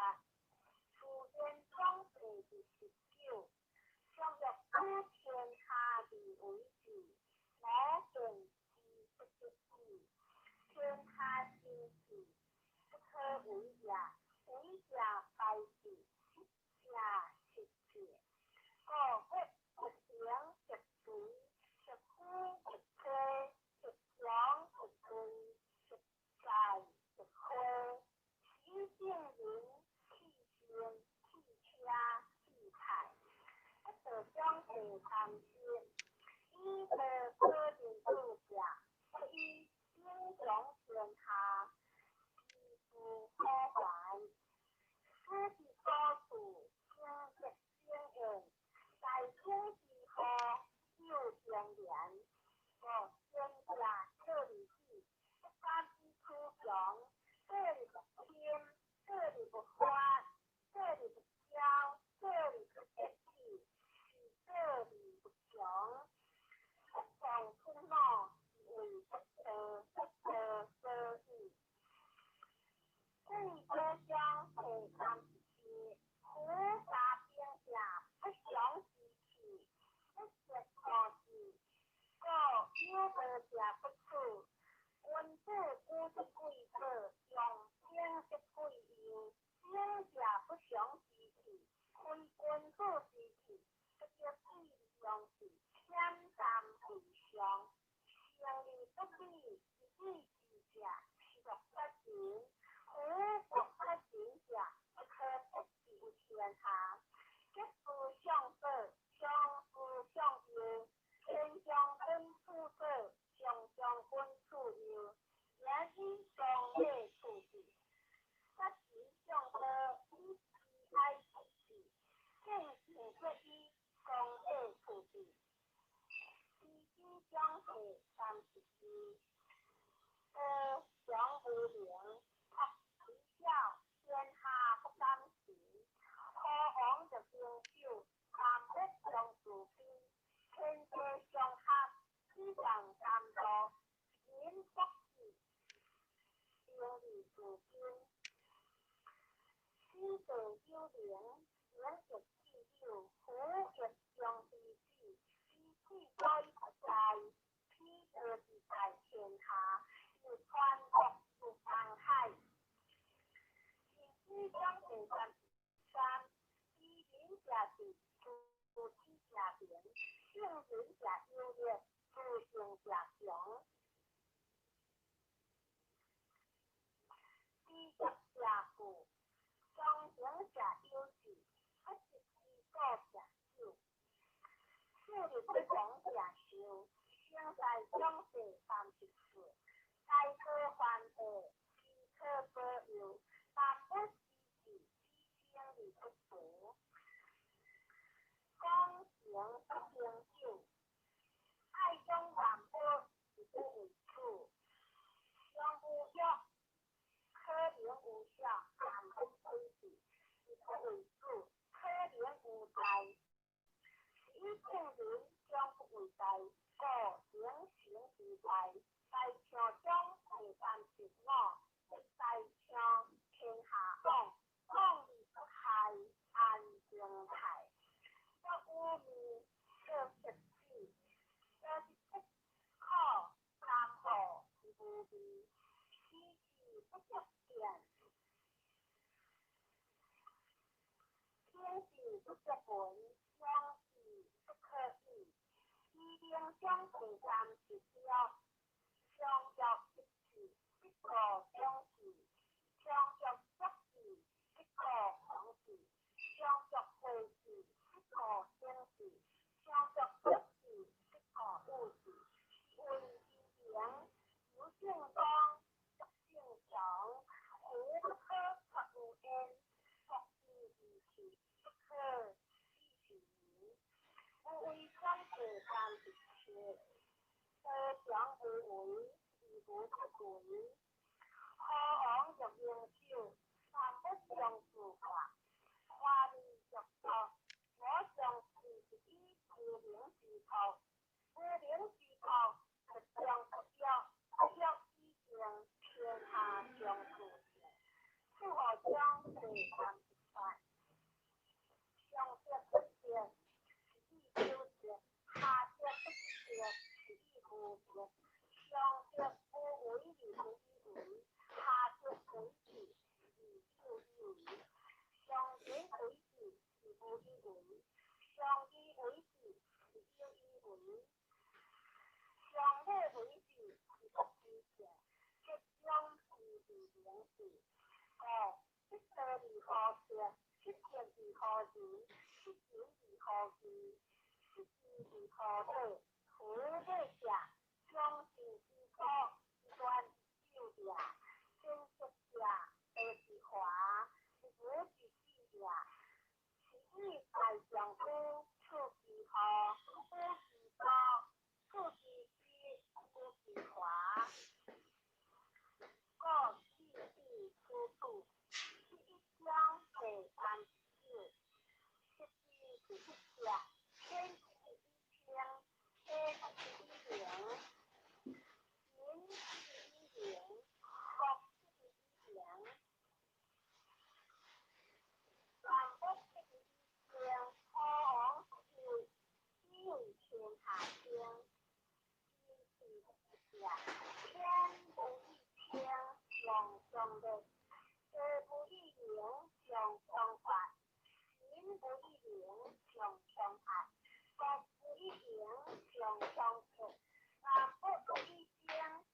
自然创世之19，相约诸天下地为治，我见之不得已，天下之事，不可为也，为也败事。下实解，故不行直随，直呼直推，直讲直对，直在直开。其性人，气性，气掐，气态，不得相配参心。一得可定度假，不依英雄天下，其不可还。夫之高处。经济经营，在经济后又相连，故天下各理己，不单之出强，各理不偏，各理不欢，各理不骄，各理不节气，是各理不强。不共出闹，为不得，不得得意。故多相配参之。胡杂边下，不详其气，不识可知。故有德者不处，君子固之贵者，用经之贵有。经者不详其气，非君子之气，不得必用之，谦淡为上。行礼不礼，不义之者，是乐不行。胡国不行者，不可不有天下，结夫相色，相夫相友，天将分处者，相将分处友，言以相类处之，杀其相得，以其爱处之，见情不依，相类处之，其机相配31，相无灵，合其效，天下不敢行。可王的兵秀，南北相助兵，天地相合，地上甘多，民国事，兵力助兵，西北幽灵，人亦既有，虎亦相敌之，其气该不在，披得之在天下，是川国不伤害。其相配33，依人者地，主之者平，性人者优劣，自性者强。知识者富，相行者优智，不识其所者久。视力不同者修，生在将世34，该科还恶，其科不有，但不积极，其心理不足。公不成就，爱中淡薄是不为主，相不约，可能有效，但不推是不为主，可能有在，一定人将不为在，故形形之在，在场中会担自我，在场天下往，往理不害，安静态。不污名，这实际，这是不可担保是无味，其实不足见，天是不足闻，相是不可以，一定将会担是了，相交一致，一个相是，相交一致，一个同是，相交会是。天时，相作不是不可物质，为因缘，有性光，有性强，无不可却无因，所以一起不可一起名，无为相对但一切，可讲无为，亦无不为，何往若应手，但不相自化，化理若道。我将是以无名之头，无名之头，不将不要，不要以正天下相处性，是何将对谈一番？上接不接，是以纠结；下接不接，是以无结。上接无为而不以为，下接为之是以有以为。上接为之是无以为。相依为之是有依为，相类为之是不知见，这将是理明事。一得离何事？一见离何人？一见离何义？一知离何类？何类者？相信之初，一段旧者，真实者，得之华，是无之意者。意在讲夫，处其好，夫其高，处其低，夫其华。各细细出处，是一将给三字，是第一讲，天是一天，天是一年，年是一年，国是一年。但不是一天，何往是一为天下天，一是一下，天不一天，相相类；地不一年，相相反；人不一年，相相害；国不一年，相相配；但不一天，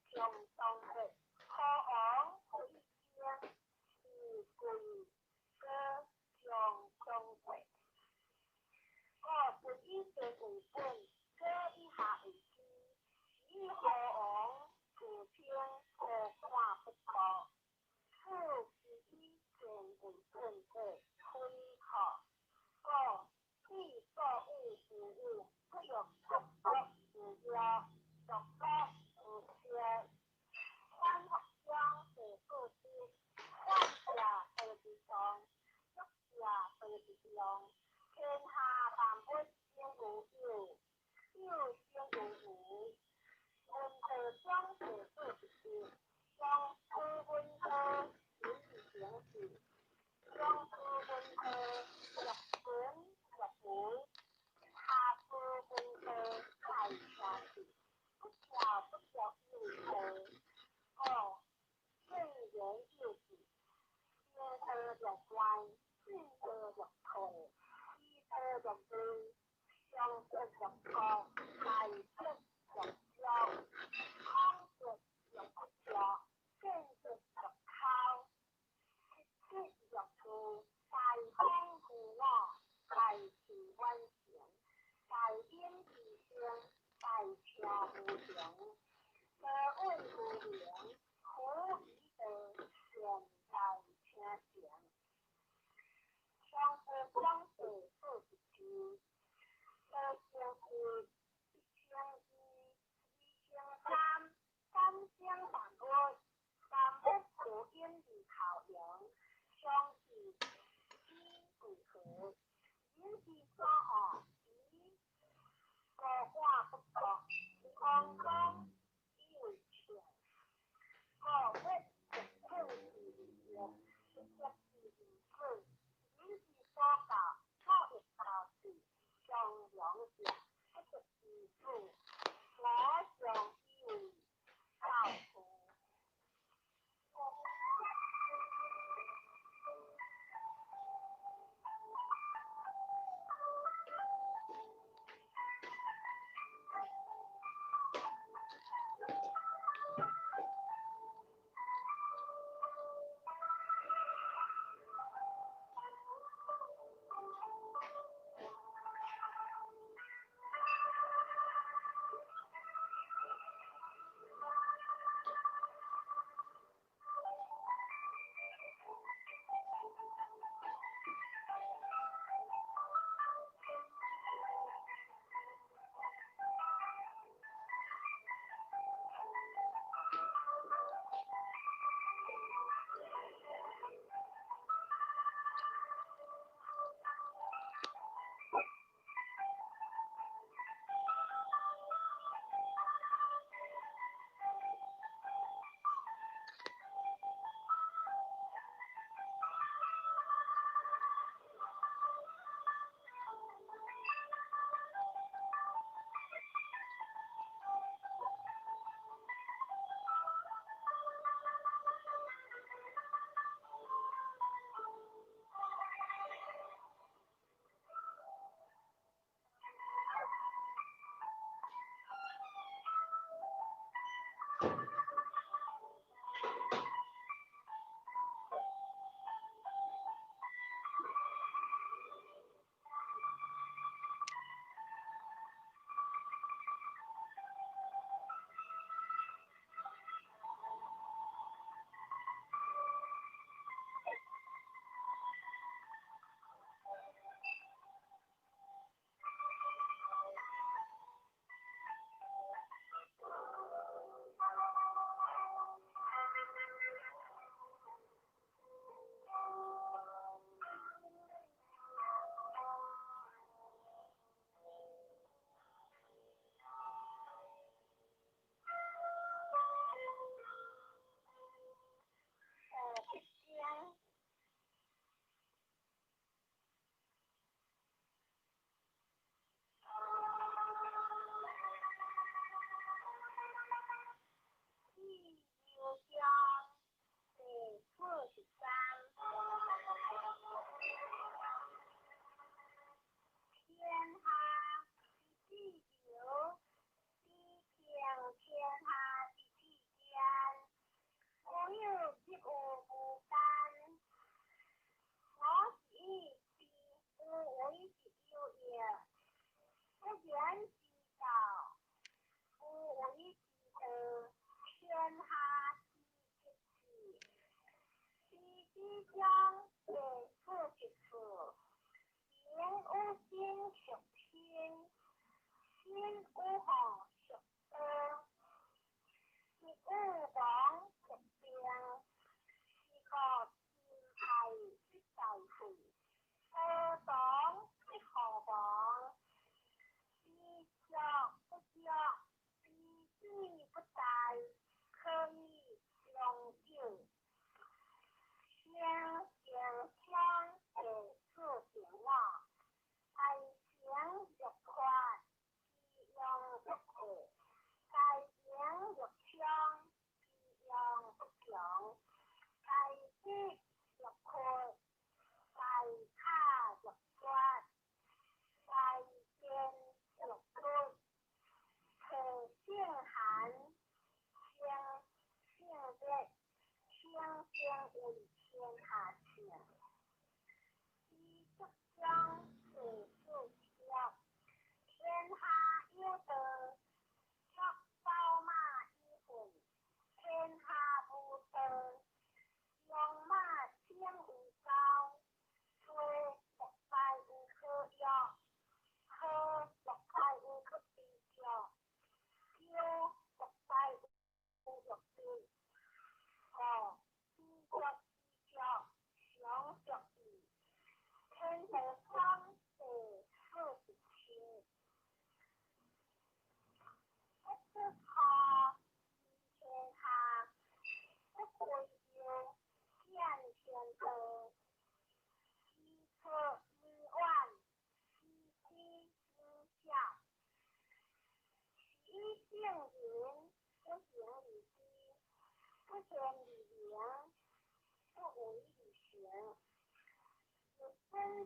相相配。何往不一天，是归歌。相会，各不以本为本，各以下为基，以何往普天何化不可？故是以本为本者，推考。各以作物无物，不有作物无妖，作物无缺。欢合相互各知，患者得之中。得之用，天下万物先无有，有先无无，文科相互各之，相互文科行之行事，相互文科若本若无，下互文科在下事，不教不教以为科。圣人有之，先科若乖。进科入科，医科入对，相科入科，大科入教，康科入教，正科入考，科入科，大方无我，大器晚成，大言之声，大巧无形，得问无言，可以得现代请讲。相互相对各一知，气所好，以无话不讲，空空以为全。好不直困自然，直接自困，因是所教，教育教士，上良者，不直自困，我上以为教徒。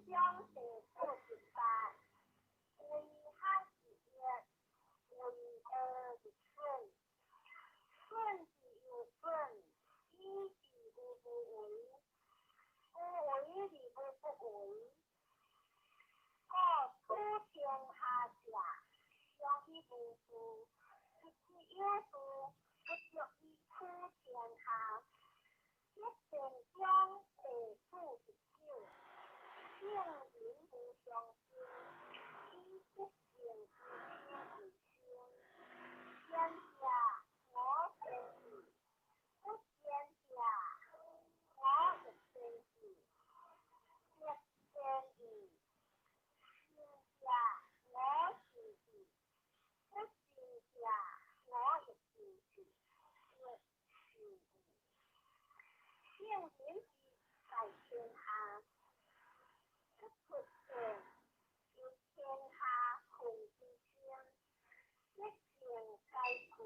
将地做一百，为海一月，为二一顺，顺之又顺，一之无不为，不为之无不为。故出天下者，相依无故，一之有故，不足以出天下。一定将地处一手，性人无相信，以不信之心为心。见者我先是，不见者我亦先是。亦先是，信者我是是，不信者我亦是是。亦是是。性人之在天下，不出现，有天下共之心，一性该故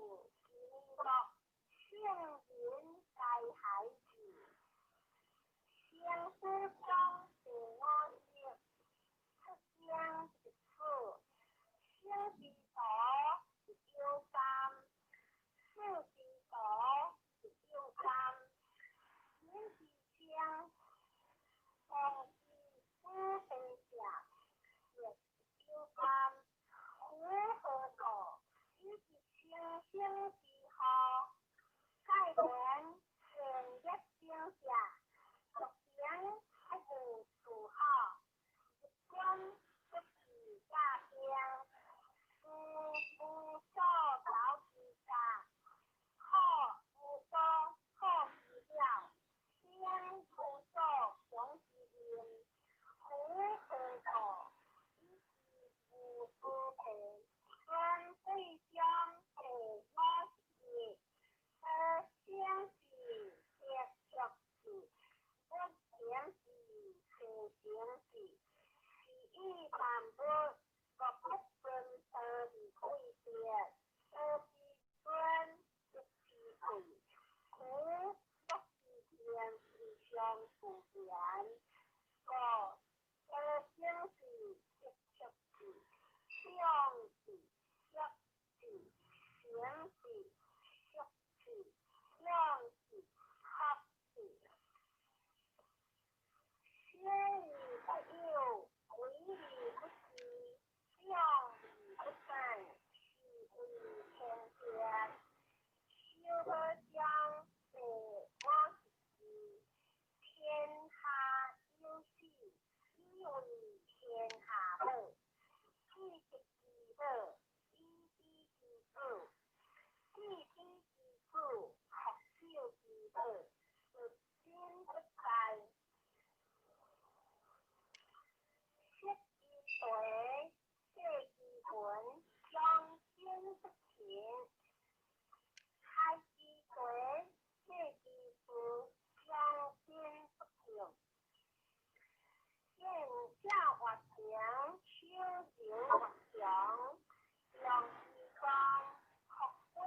其乐，性人该孩子，先夫中第我业，出将一次，性之道一有三，事之道一有三。人之将，同之不非者，也有三。夫何故？以之清醒之后，盖言全一性者，各言不无处好，一观不是大变，不所导之者，可无所可之了。天无所往之因，夫何故？以之无不备，专对将地我业，而先是结束是，不前是可行是，是以万物各不分而以贵别，而之尊一之贵，故不是天之相互言，故而先是结束是，相是结是，行是束是，量是合是。先于不有，为于不及，量于不善，是为天天。修而将地我是之，天下有序，以为天下乐。既直之乐，以彼之乐，既彼之主，合修之乐，不心不在。切之水，戒之魂，将心不停。开之水，戒之福，将心不停。见下或强，修柔或强，量之刚，合规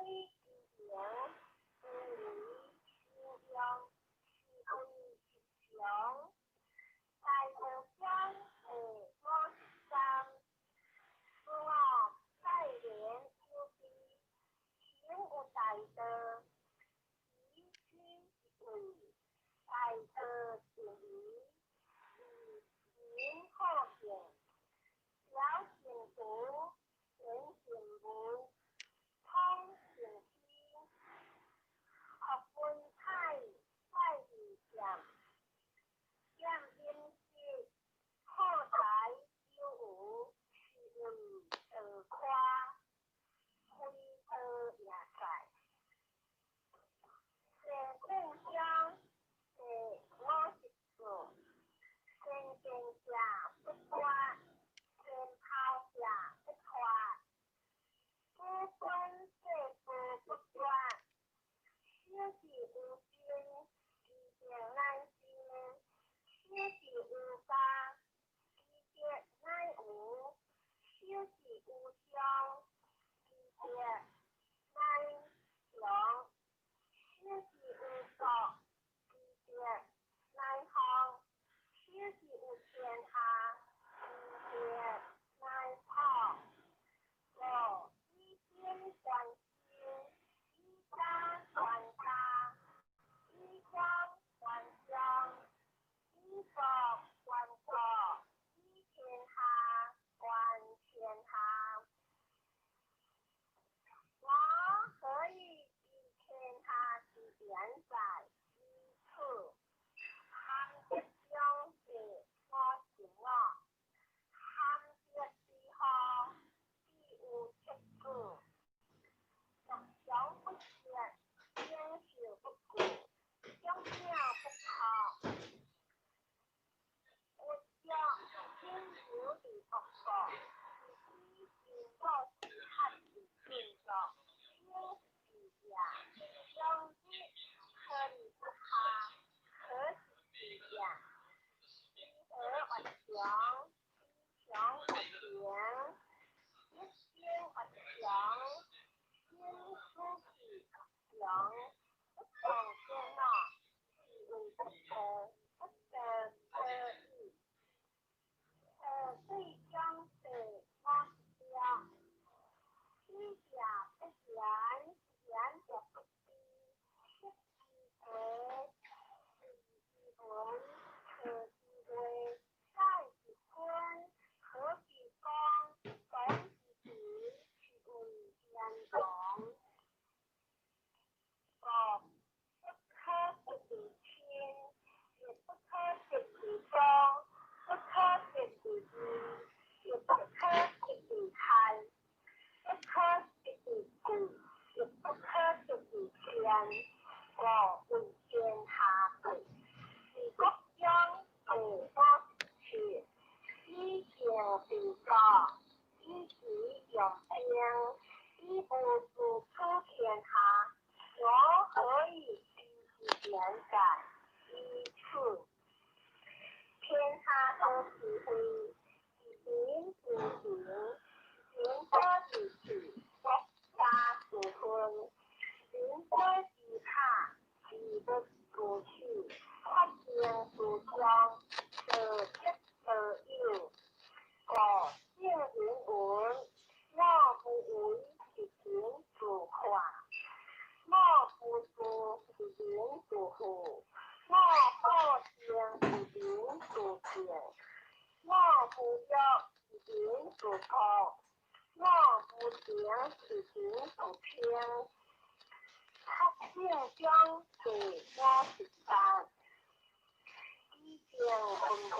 之行，不为修养，是为实强。大和将地我是三，不我再连修之，行有大德，其居一位，大德行于。民好见，小行独，人行无，通行心，合分太，太理想，见因事，好财有无，是为而夸，非而也在。先共相，地我是主。先见者不观，先抛者不传。不分世故不断，修己无心，其境难行；修己无法，其节乃无；修己无相，其节乃强；修己无道，其节乃行。修己无天下，恶果，以经过其他运作，应是也，相之恨不下，可是也。以和为强，以强为强，一心为强，因书记强，不动天闹，是为不得，不得得意。对将对我家，虚假不言，言者不逼，失其为，是文，可其为，盖其坤，可其刚，懂其理，是为言懂。不可不其亲，也不可不其忠，不可不其义，也不可不其贪，不可不其故，也不可不其偏。我为天下对，是国将对我去，以情对告，以己用兵，以不足出天下。我何以知其贤哉？以此，天下多是非，是民之行，民多之取，国家之分，民多之怕，其不之取，发现之将，得一得有。我见人文，我不为其情之化。我不知其人之父，我不见其人之见，我不要其人之高，我不见其人之偏。他现将对我是善，以见混混，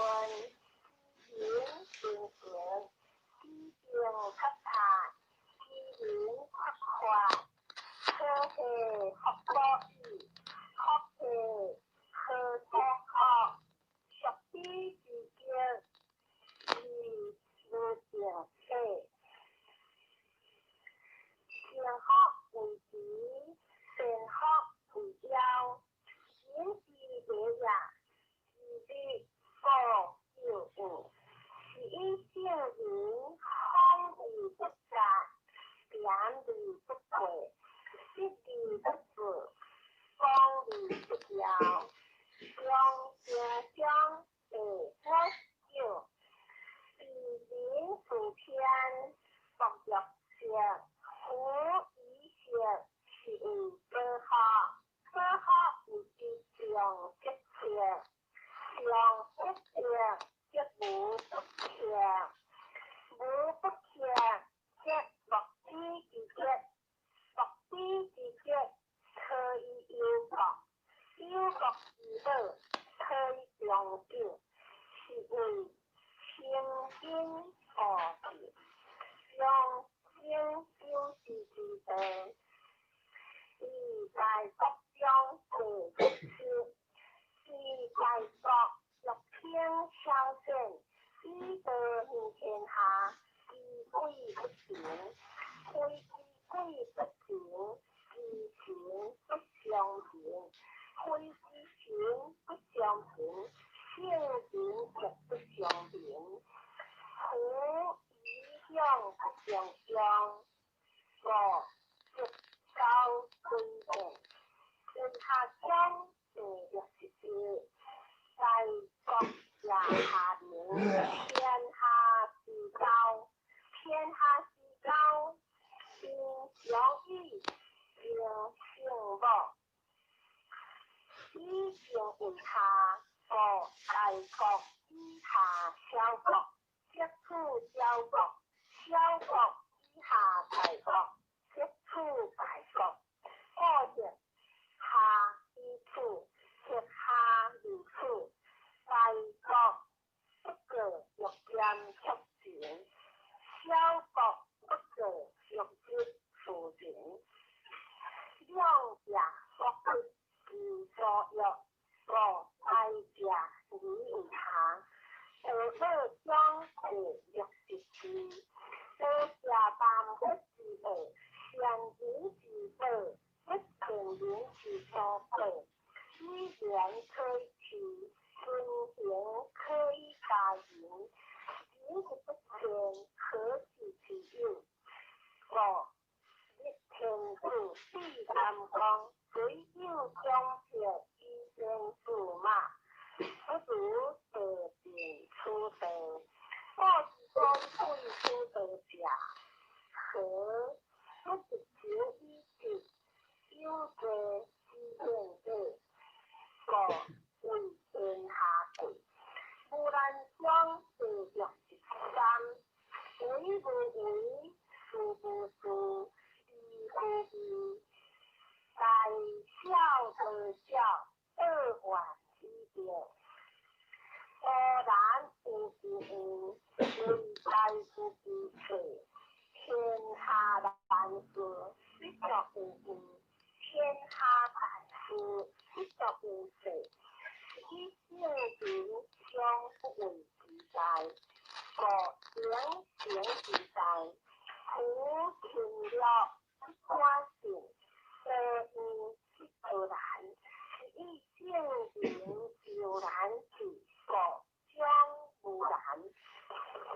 以人行行，以见他他，以人夸夸。可是学多义，学是可多学，学之之间，以无定势。先学为吉，先学为妖，言之为也，是之故有误。是以圣人空而不杂，言而不诡。失而不自，光而不耀，将先将对我少，以民之偏，服弱者，胡以学，是为科学。科学以之上则强，上则强，则无不强，无不强，则莫之之节。莫之之节，可以有国；有国之乐，可以长久。是为清经所至，用经修持之道，以在国中为不失，以在国乐天相胜，以德行天下，以贵不行，贵不行，以行不相行，非之行不相行，性行则不相平。夫以相不相相，我则高贵定。天下将对若是之，在国也下民，天下之高，天下之高。应相依，应相报。以情为下，故大国以下小国，则处小国；小国以下大国，则处大国。故曰：下以处，则下以处。大国不可欲兼促前，小国不可欲之处前。两者所不其所欲，故大者以为下。而二将事，一夫一，大小可小，二万一条。果然有经验，为大夫之策，天下万事必作有因，天下万事必作有序。以性情相不为之在，故言行之在，夫情了不关性，得意不可然，以性情就然去，故将无然。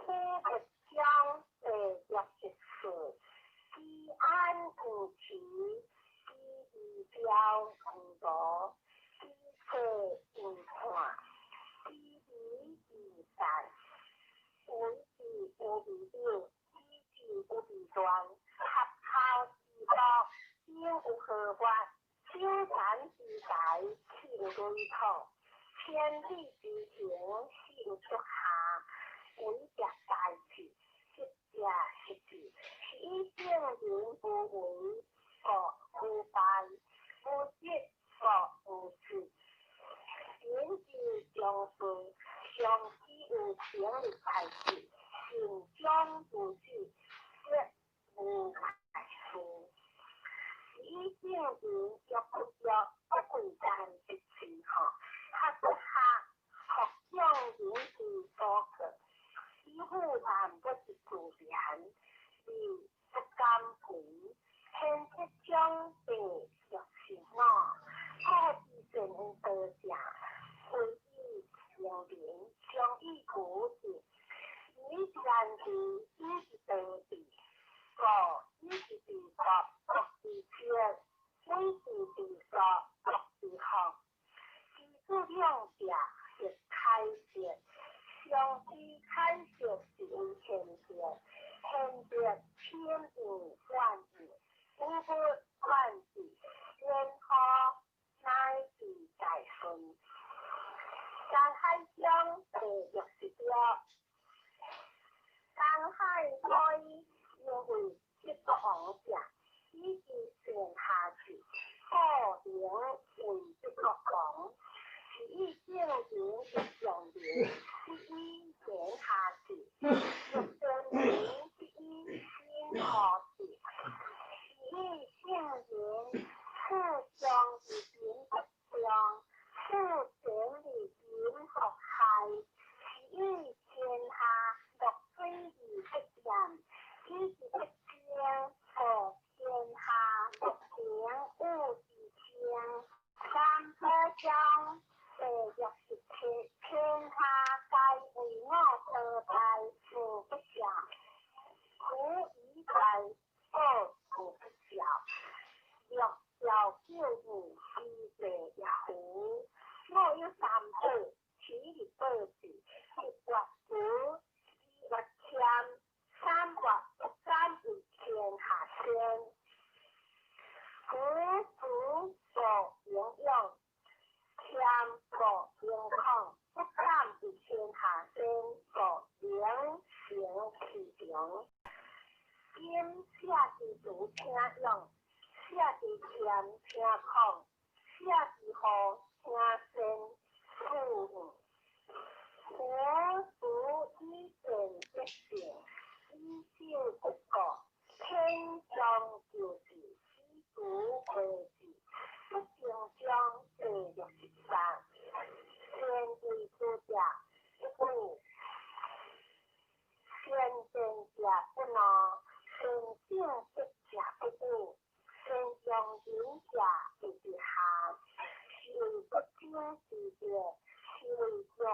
夫不将业实事，以安无奇，以标无罗。以无看，以理以善，为之无理表，以之无理断，合考之道，应有何关？精湛之才，性对头，天地之行，性出下，为者大事，实者实事，以性情不为，故无败，无节，故无事。言之将事，上之有情力大事，行将不事，则无大事。以性情若不着，不会干之事吼，学不学，学将人之所可，以负担不是自然，以不甘赔，偏执将地若是我，破之善有多者。非以行人，相以古之，以善之，以之得之，故以之治国，国之天，为之治所，国之福。知之两者，是开泄，上之开泄是为现泄，现泄天无万物，无不万事，任何乃至在顺。山海中若是了，山海可以因为一个王者，以致善下去，故名为一个王。是以性情是上人，是以善下去；若善人，是以心好事。是以性情互相之间不相，互权利。福害，是以天下若非义不仁，以之不敬，故天下若平物之天，三不相，若是天下该为我所待，无不祥。苦以在，恶无不孝。若孝救母，以者也胡。我有三辈，其力二字，一或苦，二或谦，三或为天下先。苦所应用，谦所应控，不敢为天下先，所应行其行。因写之主听用，写之谦听控，写之好听先。苦以正不正，以性不果，天将就之，以苦为之，不正将若是善。天地之者，不先正者不能，先正不者不顾，先将人者不是下。是为不精之者，是为用